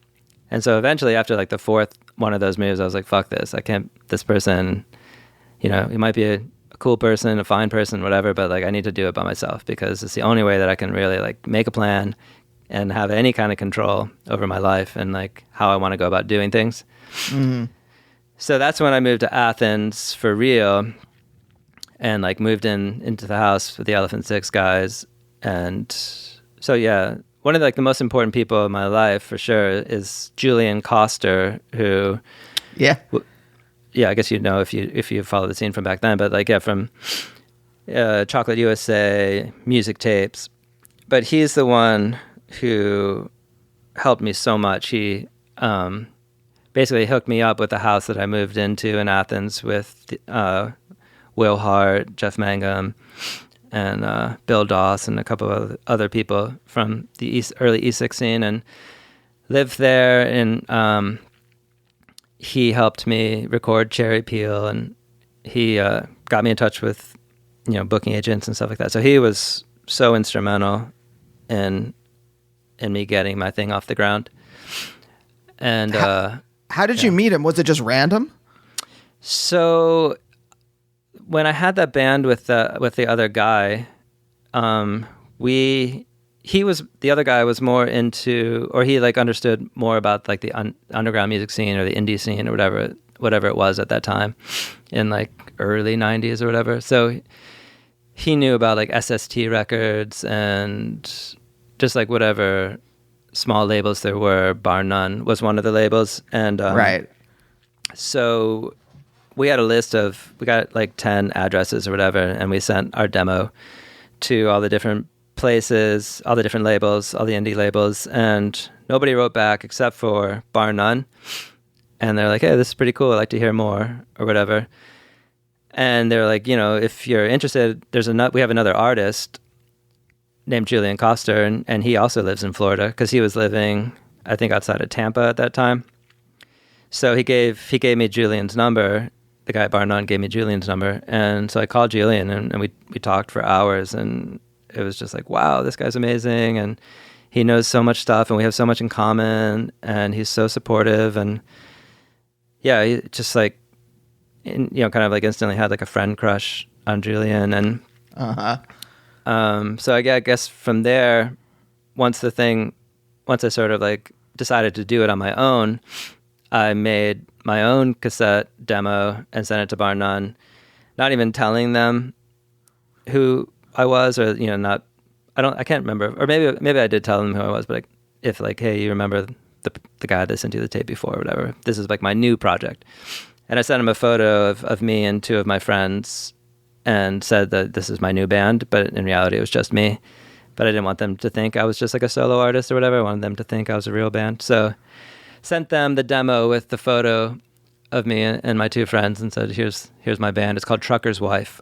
And so eventually after like the 4th one of those moves, I was like, fuck this. This person, he might be a cool person, a fine person, whatever, but like I need to do it by myself because it's the only way that I can really like make a plan and have any kind of control over my life and like how I want to go about doing things. Mm-hmm. So that's when I moved to Athens for real and like moved into the house with the Elephant Six guys. And so, yeah, one of like the most important people in my life for sure is Julian Coster, who, I guess if you follow the scene from back then, but like, from Chocolate USA, music tapes, but he's the one who helped me so much. He basically hooked me up with the house that I moved into in Athens with Will Hart, Jeff Mangum, and Bill Doss and a couple of other people from the early E6 scene, and lived there. And he helped me record Cherry Peel, and he got me in touch with booking agents and stuff like that. So he was so instrumental in me getting my thing off the ground. And how did you meet him? Was it just random? So when I had that band with the other guy, the other guy was more into, or he like understood more about like the underground music scene or the indie scene or whatever it was at that time in like early 90s or whatever. So he knew about like SST records and just like whatever small labels there were. Bar None was one of the labels. And right. So we had a list we got like 10 addresses or whatever, and we sent our demo to all the different places, all the different labels, all the indie labels, and nobody wrote back except for Bar None. And they're like, hey, this is pretty cool. I'd like to hear more or whatever. And they're like, if you're interested, we have another artist named Julian Coster, and he also lives in Florida because he was living, I think, outside of Tampa at that time. So he gave me Julian's number. The guy at Bar None gave me Julian's number, and so I called Julian, and we talked for hours, and it was just like, wow, this guy's amazing, and he knows so much stuff, and we have so much in common, and he's so supportive, and yeah, he just like, kind of like instantly had like a friend crush Julian, and so I guess from there, once I sort of like decided to do it on my own, I made my own cassette demo and sent it to Bar None, not even telling them who I was, or I can't remember, or maybe I did tell them who I was, but like, if like, hey, you remember the guy that sent you the tape before, or whatever. This is like my new project, and I sent him a photo of me and two of my friends, and said that this is my new band, but in reality it was just me. But I didn't want them to think I was just like a solo artist or whatever. I wanted them to think I was a real band. So sent them the demo with the photo of me and my two friends and said, here's my band. It's called Trucker's Wife.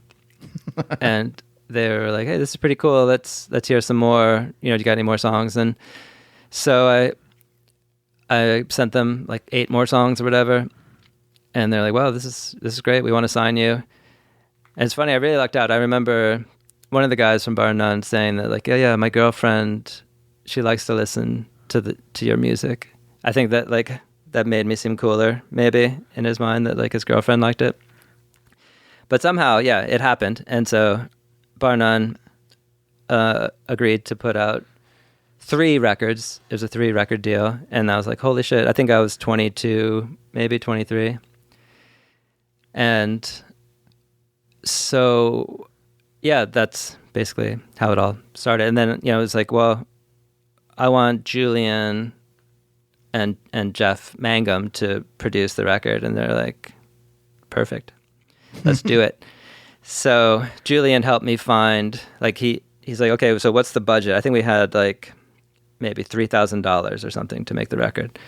And they were like, hey, this is pretty cool. Let's hear some more. Do you got any more songs? And so I sent them like 8 more songs or whatever. And they're like, wow, this is great. We want to sign you. And it's funny, I really lucked out. I remember one of the guys from Bar None saying that like, yeah, my girlfriend, she likes to listen to your music. I think that like that made me seem cooler, maybe, in his mind, that like his girlfriend liked it. But somehow, yeah, it happened. And so Bar None agreed to put out 3 records. It was a 3-record deal. And I was like, holy shit. I think I was 22, maybe 23. And so, yeah, that's basically how it all started. And then, it was like, well, I want Julian and Jeff Mangum to produce the record. And they're like, perfect. Let's do it. So Julian helped me find, like, he's like, okay, so what's the budget? I think we had like maybe $3,000 or something to make the record.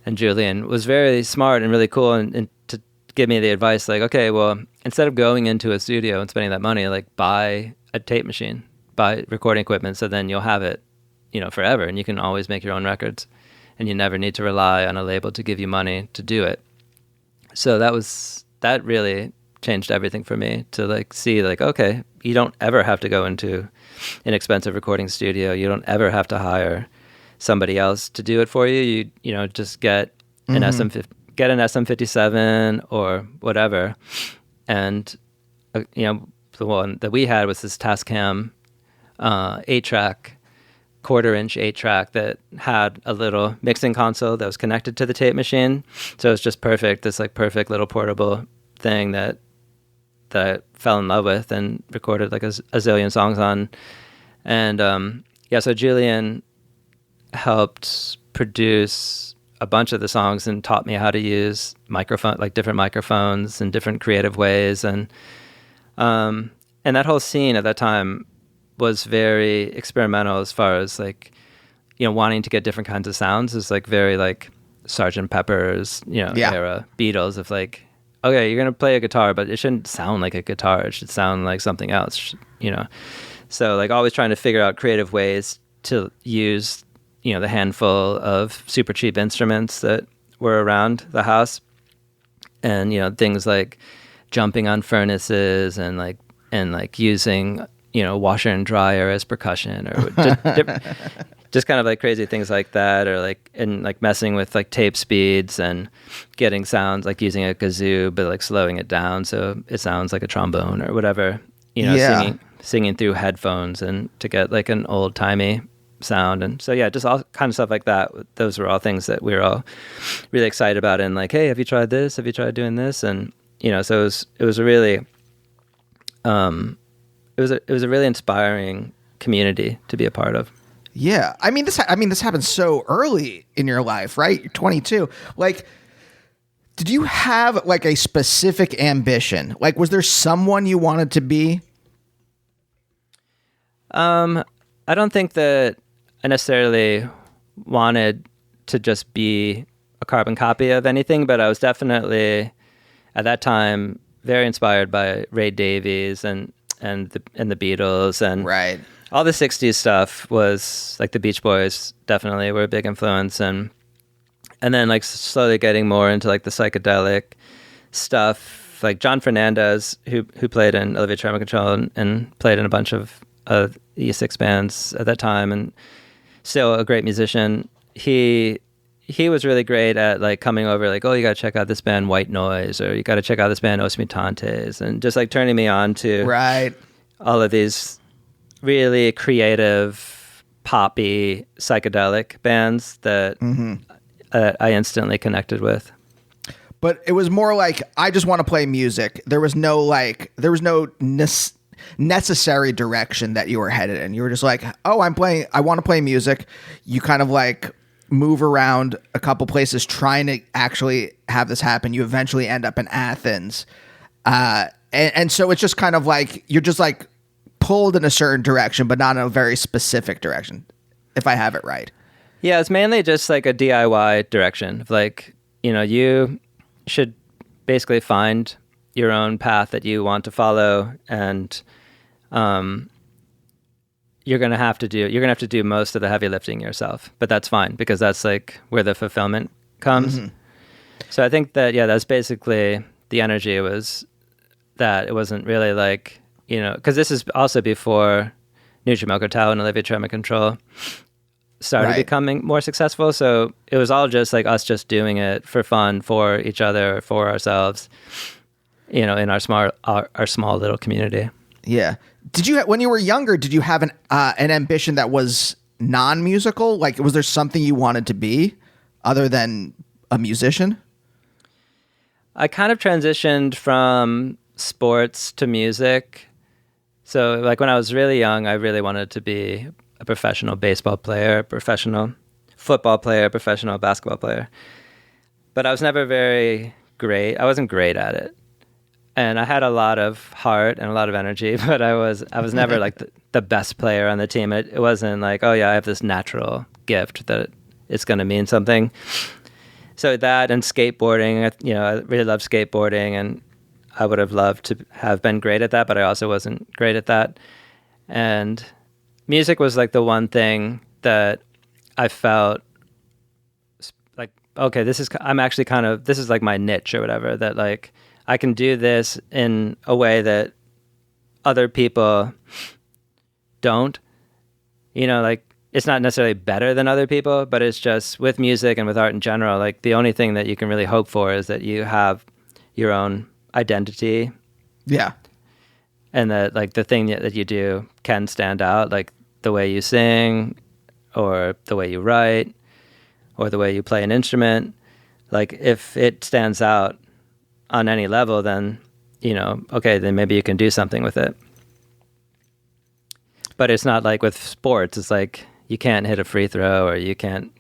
And Julian was very smart and really cool and to give me the advice, like, okay, well, instead of going into a studio and spending that money, like, buy a tape machine, buy recording equipment, so then you'll have it, forever, and you can always make your own records, and you never need to rely on a label to give you money to do it. So that really changed everything for me, to like see like, okay, you don't ever have to go into an expensive recording studio. You don't ever have to hire somebody else to do it for you. You just get an SM57 or whatever. And the one that we had was this Tascam 8-track, 1/4-inch 8-track that had a little mixing console that was connected to the tape machine. So it was just perfect, this like perfect little portable thing that I fell in love with and recorded like a zillion songs on. And so Julian helped produce a bunch of the songs and taught me how to use different microphones in different creative ways. And that whole scene at that time was very experimental as far as like, wanting to get different kinds of sounds. Is like very like Sgt. Pepper's, era Beatles of like, okay, you're going to play a guitar, but it shouldn't sound like a guitar. It should sound like something else, So like always trying to figure out creative ways to use, the handful of super cheap instruments that were around the house. And, things like jumping on furnaces and using, washer and dryer as percussion, or just kind of like crazy things like that, or like messing with like tape speeds and getting sounds, like using a kazoo but like slowing it down so it sounds like a trombone or whatever, singing through headphones and to get like an old timey sound. And so just all kind of stuff like that. Those were all things that we were all really excited about, and like, hey, have you tried this? Have you tried doing this? And so it was a really it was a really inspiring community to be a part of. Yeah. This happened so early in your life, right? You're 22. Like, did you have like a specific ambition? Like, was there someone you wanted to be? I don't think that I necessarily wanted to just be a carbon copy of anything, but I was definitely at that time very inspired by Ray Davies and the Beatles, and right. All the 60s stuff was like the Beach Boys definitely were a big influence, and then like slowly getting more into like the psychedelic stuff, like John Fernandez, who played in Olivia Tremor Control and played in a bunch of E6 bands at that time, and still a great musician. He he was really great at like coming over, like, oh, you got to check out this band White Noise, or you got to check out this band Os Mutantes, and just like turning me on to Right. all of these really creative, poppy, psychedelic bands that I instantly connected with. But it was more like, I just want to play music. There was no necessary direction that you were headed in. You were just like, oh, I want to play music. You kind of like move around a couple places trying to actually have this happen. You eventually end up in Athens. And so it's just kind of like, you're just like pulled in a certain direction, but not in a very specific direction, if I have it right. Yeah, it's mainly just like a DIY direction. Like, you should basically find your own path that you want to follow, and you're gonna have to do most of the heavy lifting yourself. But that's fine, because that's like where the fulfillment comes. So I think that that's basically the energy. It was that it wasn't really like, because this is also before Nutrimilk or Tau and Olivia Tremor Control started becoming more successful. So it was all just like us just doing it for fun, for each other, for ourselves, in our small little community. Yeah. When you were younger, did you have an ambition that was non-musical? Like, was there something you wanted to be other than a musician? I kind of transitioned from sports to music. So like when I was really young, I really wanted to be a professional baseball player, professional football player, professional basketball player. But I was never very great. I wasn't great at it. And I had a lot of heart and a lot of energy, but I was never like the best player on the team. It wasn't like, oh yeah, I have this natural gift that it's going to mean something. So that and skateboarding, I really love skateboarding, and I would have loved to have been great at that, but I also wasn't great at that. And music was like the one thing that I felt like, okay, this is like my niche or whatever, that like I can do this in a way that other people don't. Like it's not necessarily better than other people, but it's just with music and with art in general, like the only thing that you can really hope for is that you have your own identity. Yeah. And that like the thing that you do can stand out, like the way you sing or the way you write or the way you play an instrument. Like if it stands out on any level, then, okay, then maybe you can do something with it. But it's not like with sports. It's like you can't hit a free throw or you can't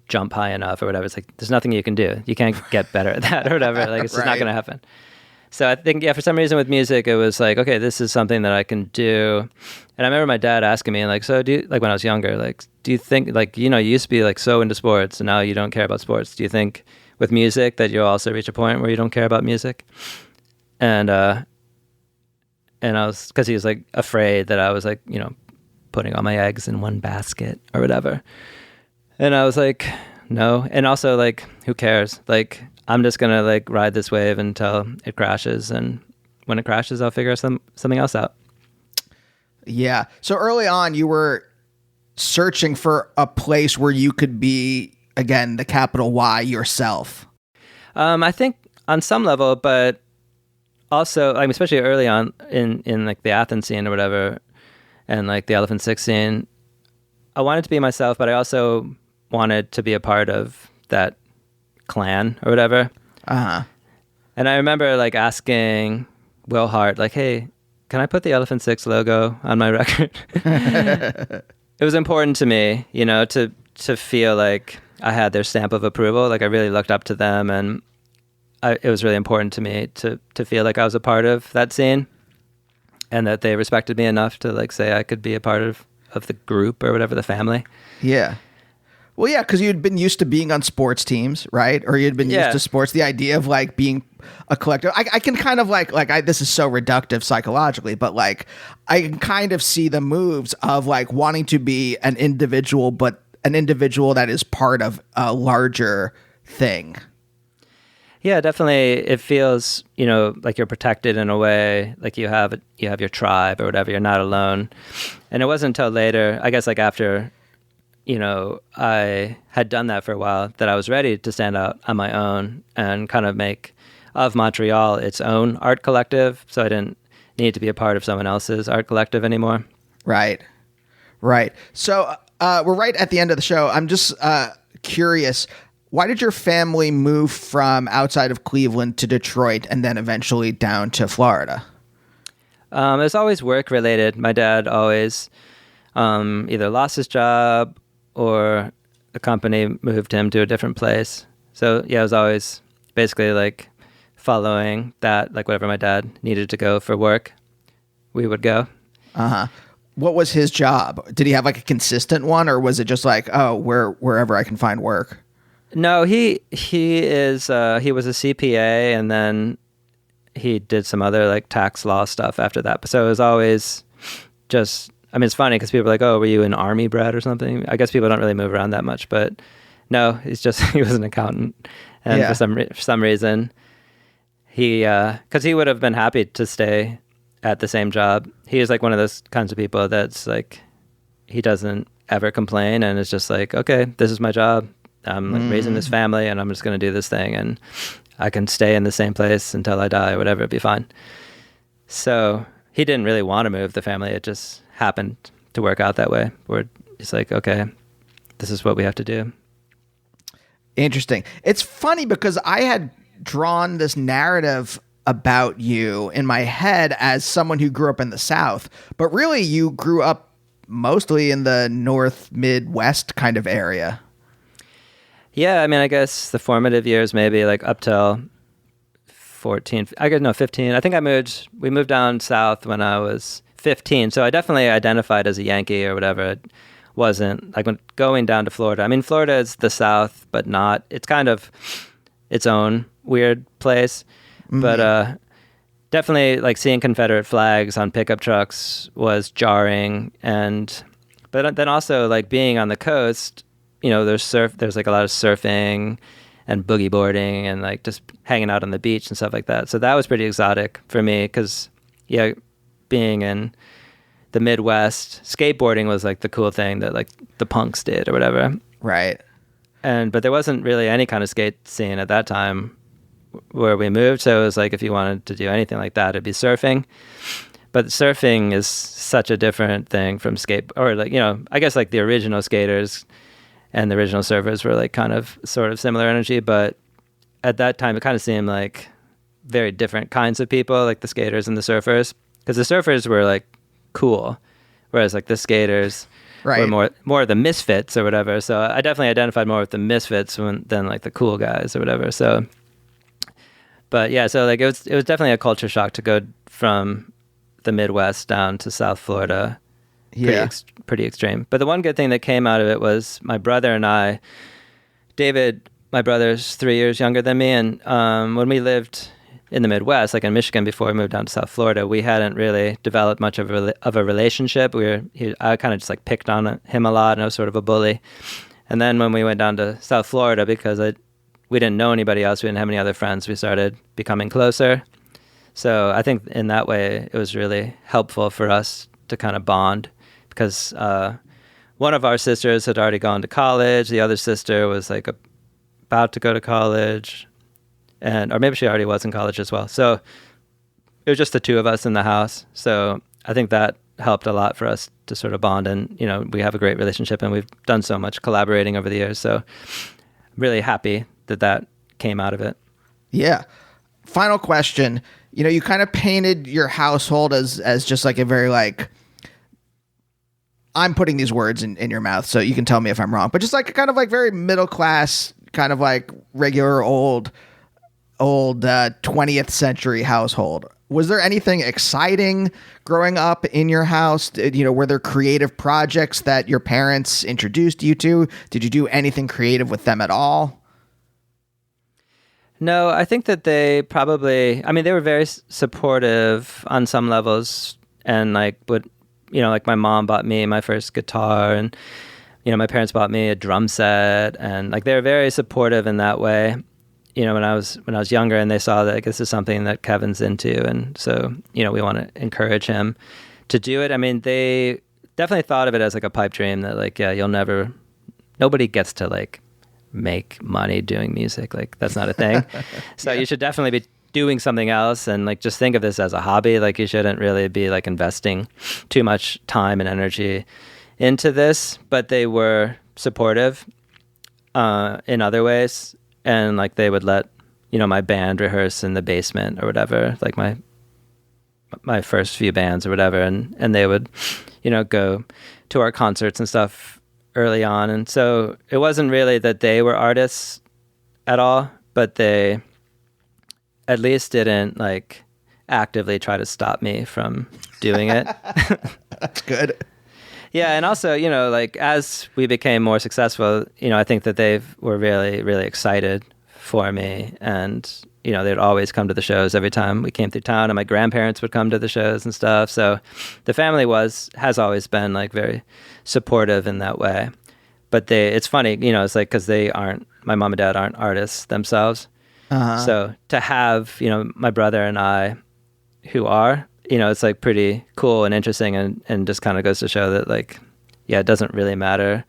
jump high enough or whatever. It's like there's nothing you can do. You can't get better at that or whatever. Like it's just not going to happen. So I think, for some reason with music, it was like, okay, this is something that I can do. And I remember my dad asking me, like, so like when I was younger, like, do you think, like, you used to be like so into sports and now you don't care about sports. Do you think with music that you'll also reach a point where you don't care about music? And I was, because he was like afraid that I was like, putting all my eggs in one basket or whatever. And I was like, no. And also like, who cares? Like, I'm just going to like ride this wave until it crashes. And when it crashes, I'll figure something else out. Yeah. So early on, you were searching for a place where you could be, again, the capital Y yourself. I think on some level, but also, like, especially early on in like the Athens scene or whatever, and like the Elephant Six scene, I wanted to be myself, but I also wanted to be a part of that clan or whatever. Uh-huh. And I remember like asking Will Hart, like, hey, can I put the Elephant Six logo on my record? It was important to me, to feel like I had their stamp of approval. Like I really looked up to them, and it was really important to me to feel like I was a part of that scene, and that they respected me enough to like say I could be a part of the group or whatever, the family. Yeah. Well, yeah, because you'd been used to being on sports teams, right? Or you'd been used to sports. The idea of like being a collective, I can kind of this is so reductive psychologically, but like I can kind of see the moves of like wanting to be an individual, but an individual that is part of a larger thing. Yeah, definitely. It feels, like you're protected in a way, like you have your tribe or whatever. You're not alone. And it wasn't until later, I guess, like after I had done that for a while, that I was ready to stand out on my own and kind of make of Montreal its own art collective. So I didn't need to be a part of someone else's art collective anymore. Right. Right. So we're right at the end of the show. I'm just curious, why did your family move from outside of Cleveland to Detroit and then eventually down to Florida? It was always work related. My dad always either lost his job or the company moved him to a different place. So yeah, it was always basically like following that, like whatever my dad needed to go for work, we would go. Uh-huh. What was his job? Did he have like a consistent one, or was it just like, oh, wherever I can find work? No, he was a CPA, and then he did some other like tax law stuff after that. So it was always just, I mean, it's funny because people are like, oh, were you an army brat or something? I guess people don't really move around that much, but no, he was an accountant. And for some reason, because he would have been happy to stay at the same job. He is like one of those kinds of people that's like, he doesn't ever complain, and it's just like, okay, this is my job. I'm like raising this family, and I'm just going to do this thing, and I can stay in the same place until I die or whatever, it'd be fine. So he didn't really want to move the family. It just happened to work out that way, where it's like, okay, this is what we have to do. Interesting. It's funny because I had drawn this narrative about you in my head as someone who grew up in the South, but really you grew up mostly in the North Midwest kind of area. Yeah, I mean, I guess the formative years, maybe like up till 15. I think we moved down south when I was 15. So I definitely identified as a Yankee or whatever. It wasn't like when going down to Florida. I mean, Florida is the South, but not, it's kind of its own weird place. Mm-hmm. But definitely like seeing Confederate flags on pickup trucks was jarring. But then also like being on the coast, there's like a lot of surfing and boogie boarding and like just hanging out on the beach and stuff like that. So that was pretty exotic for me because, yeah, being in the Midwest, skateboarding was like the cool thing that like the punks did or whatever. Right. But there wasn't really any kind of skate scene at that time where we moved. So it was like if you wanted to do anything like that, it'd be surfing. But surfing is such a different thing from skate, or like, I guess like the original skaters and the original surfers were like kind of sort of similar energy, but at that time it kind of seemed like very different kinds of people, like the skaters and the surfers, because the surfers were like cool, whereas like the skaters were more of the misfits or whatever. So I definitely identified more with the misfits than like the cool guys or whatever. So, but yeah, so like it was definitely a culture shock to go from the Midwest down to South Florida. Yeah. Pretty extreme. But the one good thing that came out of it was my brother and I, David, my brother's 3 years younger than me. And when we lived in the Midwest, like in Michigan before we moved down to South Florida, we hadn't really developed much of a relationship. I kind of just like picked on him a lot, and I was sort of a bully. And then when we went down to South Florida, because we didn't know anybody else, we didn't have any other friends, we started becoming closer. So I think in that way, it was really helpful for us to kind of bond. Because one of our sisters had already gone to college. The other sister was like about to go to college, or maybe she already was in college as well. So it was just the two of us in the house. So I think that helped a lot for us to sort of bond. And, we have a great relationship, and we've done so much collaborating over the years. So I'm really happy that came out of it. Yeah. Final question. You kind of painted your household as just like a very like, I'm putting these words in your mouth, so you can tell me if I'm wrong, but just like kind of like very middle class, kind of like regular old 20th century household. Was there anything exciting growing up in your house? Were there creative projects that your parents introduced you to? Did you do anything creative with them at all? No, I think that they were very supportive on some levels, and like like my mom bought me my first guitar, and my parents bought me a drum set, and like they were very supportive in that way. When I was younger, and they saw that like, this is something that Kevin's into, and so we want to encourage him to do it. I mean, they definitely thought of it as like a pipe dream that like, yeah, you'll never nobody gets to like make money doing music. Like that's not a thing. So you should definitely be doing something else, and like just think of this as a hobby. Like you shouldn't really be like investing too much time and energy into this. But they were supportive in other ways, and like they would let my band rehearse in the basement or whatever, like my first few bands or whatever, and they would go to our concerts and stuff early on. And so it wasn't really that they were artists at all, but they at least didn't like actively try to stop me from doing it. That's good. Yeah, and also, like as we became more successful, I think that they were really, really excited for me, and they'd always come to the shows every time we came through town, and my grandparents would come to the shows and stuff. So the family has always been like very supportive in that way. But it's funny, it's like because my mom and dad aren't artists themselves. Uh-huh. So to have my brother and I, who are, it's like pretty cool and interesting, and just kind of goes to show that like, yeah, it doesn't really matter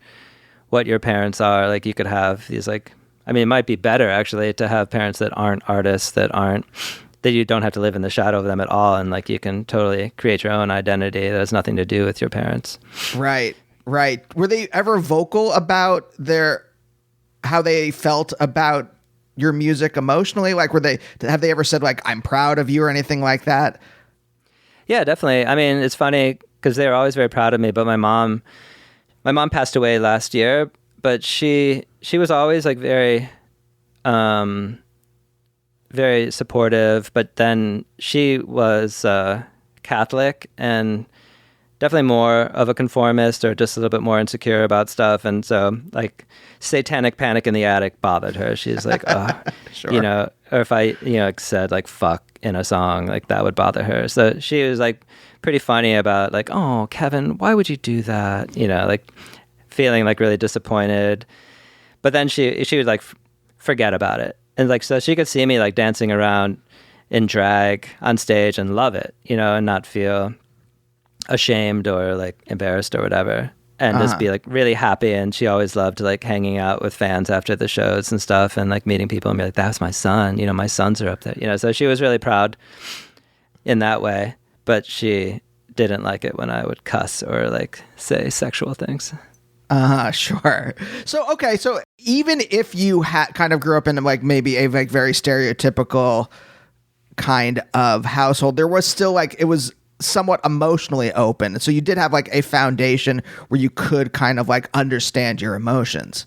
what your parents are. Like you could have these like, I mean, it might be better actually to have parents that aren't artists, that you don't have to live in the shadow of them at all. And like, you can totally create your own identity that has nothing to do with your parents. Right. Right. Were they ever vocal about how they felt about your music emotionally? Like, have they ever said like, I'm proud of you or anything like that? Yeah, definitely. I mean, it's funny because they were always very proud of me, but my mom passed away last year, but she was always like very, very supportive. But then she was Catholic and definitely more of a conformist, or just a little bit more insecure about stuff. And so like Satanic Panic in the Attic bothered her. She's like, oh, sure. Or if I, said like fuck in a song, like that would bother her. So she was like pretty funny about like, oh, Kevin, why would you do that? Like feeling like really disappointed. But then she would like forget about it. And like, so she could see me like dancing around in drag on stage and love it, and not feel ashamed or like embarrassed or whatever, and just be like really happy. And she always loved like hanging out with fans after the shows and stuff, and like meeting people and be like, that was my son, my sons are up there, so she was really proud in that way. But she didn't like it when I would cuss or like say sexual things. Sure. So, okay. So even if you kind of grew up in like maybe a like very stereotypical kind of household, there was still like, it was somewhat emotionally open. So you did have like a foundation where you could kind of like understand your emotions.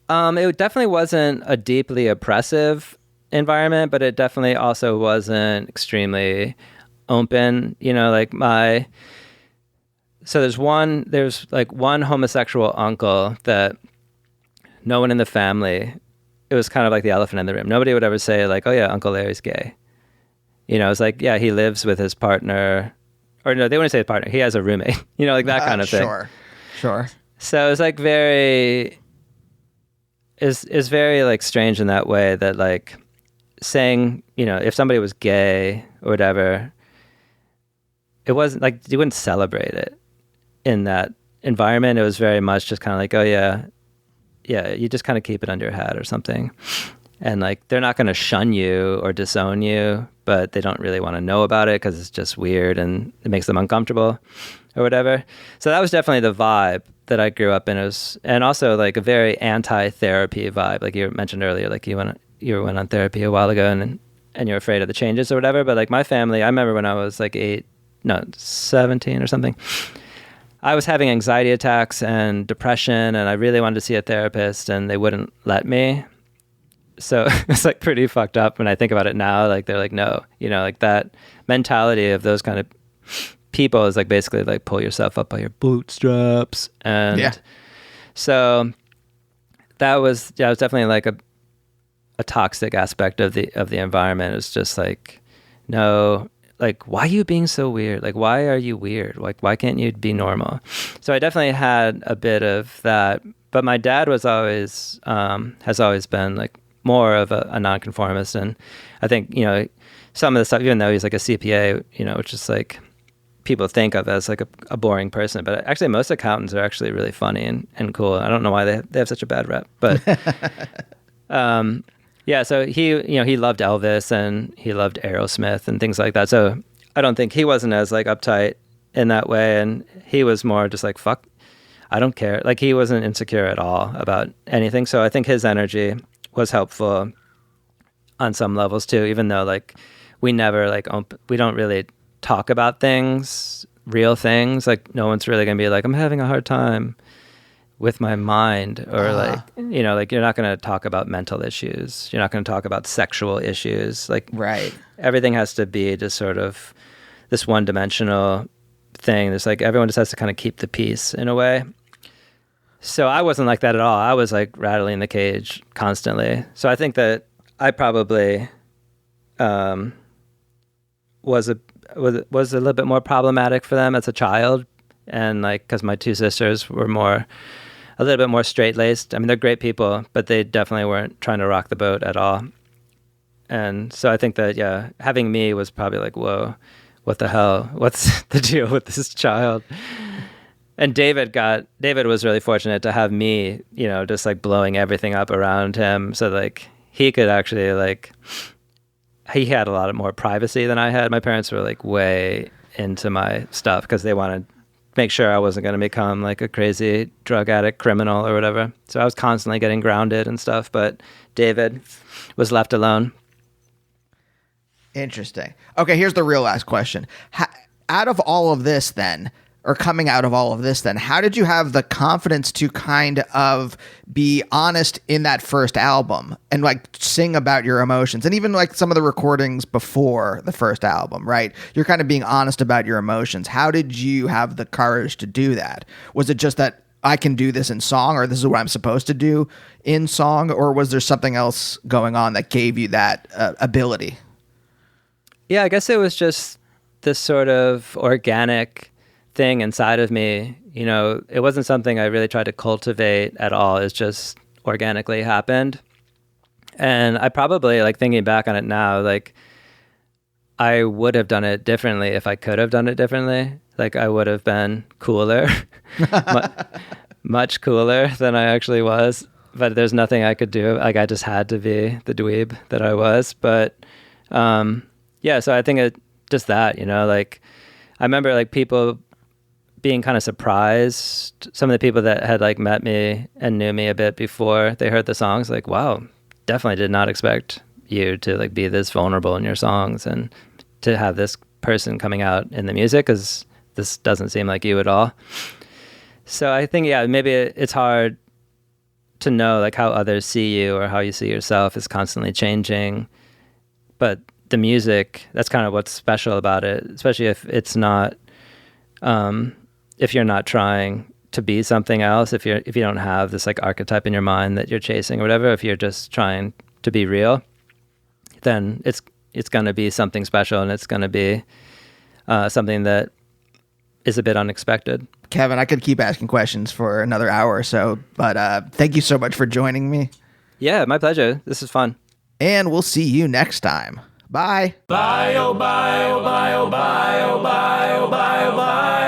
It definitely wasn't a deeply oppressive environment, but it definitely also wasn't extremely open. So there's like one homosexual uncle that no one in the family, it was kind of like the elephant in the room. Nobody would ever say like, oh yeah, Uncle Larry's gay. It's like, yeah, he lives with his partner, or no, they wouldn't say his partner. He has a roommate, like that kind of thing. Sure. So it's like is very like strange in that way, that like saying, if somebody was gay or whatever, it wasn't like, you wouldn't celebrate it in that environment. It was very much just kind of like, oh yeah, you just kind of keep it under your hat or something. And like, they're not going to shun you or disown you, but they don't really want to know about it because it's just weird and it makes them uncomfortable or whatever. So that was definitely the vibe that I grew up in. And also like a very anti-therapy vibe. Like you mentioned earlier, like you went on therapy a while ago and you're afraid of the changes or whatever. But like my family, I remember when I was like 17 or something, I was having anxiety attacks and depression, and I really wanted to see a therapist, and they wouldn't let me. So it's like pretty fucked up when I think about it now. Like they're like, no, like that mentality of those kind of people is like basically like pull yourself up by your bootstraps. And so that was definitely like a toxic aspect of the environment. It's just like, no, like, why are you being so weird? Like, why are you weird? Like, why can't you be normal? So I definitely had a bit of that, but my dad was always, has always been like more of a nonconformist. And I think, some of the stuff, even though he's like a CPA, which is like people think of as like a boring person, but actually most accountants are actually really funny and cool. I don't know why they have such a bad rep, but yeah. So he loved Elvis and he loved Aerosmith and things like that. So I don't think he wasn't as like uptight in that way, and he was more just like, fuck, I don't care. Like he wasn't insecure at all about anything. So I think his energy was helpful on some levels too, even though like we never like we don't really talk about things, real things. Like no one's really gonna be like, I'm having a hard time with my mind, or like, you know, like you're not gonna talk about mental issues. You're not gonna talk about sexual issues. Like Right. everything has to be just sort of this one-dimensional thing. There's like everyone just has to kind of keep the peace in a way. So I wasn't like that at all. I was like rattling the cage constantly. So I think that I probably was a little bit more problematic for them as a child, and like because my two sisters were a little bit more straight-laced. I mean, they're great people, but they definitely weren't trying to rock the boat at all. And so I think that, yeah, having me was probably like, whoa, what the hell? What's the deal with this child? And David was really fortunate to have me, you know, just like blowing everything up around him. So like he could actually like, he had a lot more privacy than I had. My parents were like way into my stuff because they wanted to make sure I wasn't going to become like a crazy drug addict criminal or whatever. So I was constantly getting grounded and stuff, but David was left alone. Interesting. Okay, here's the real last question. Out of all of this then, or coming out of all of this then, how did you have the confidence to kind of be honest in that first album and like sing about your emotions, and even like some of the recordings before the first album, right? You're kind of being honest about your emotions. How did you have the courage to do that? Was it just that I can do this in song, or this is what I'm supposed to do in song, or was there something else going on that gave you that ability? Yeah, I guess it was just this sort of organic thing inside of me. You know, it wasn't something I really tried to cultivate at all. It just organically happened. And I probably, like thinking back on it now, like I would have done it differently if I could have done it differently. Like I would have been cooler, much cooler than I actually was. But there's nothing I could do. Like I just had to be the dweeb that I was. But yeah, so I think just that, you know, like I remember like people being kind of surprised. Some of the people that had like met me and knew me a bit before they heard the songs, like, wow, definitely did not expect you to like be this vulnerable in your songs and to have this person coming out in the music, because this doesn't seem like you at all. So I think, yeah, maybe it's hard to know like how others see you or how you see yourself is constantly changing. But the music, that's kind of what's special about it, especially if it's not, if you're not trying to be something else, if you don't have this like archetype in your mind that you're chasing or whatever, if you're just trying to be real, then it's going to be something special, and it's going to be something that is a bit unexpected. Kevin, I could keep asking questions for another hour or so, but thank you so much for joining me. Yeah, my pleasure. This is fun. And we'll see you next time. Bye. Bye, oh, bye, oh, bye, oh, bye, oh, bye, oh, bye, oh, bye.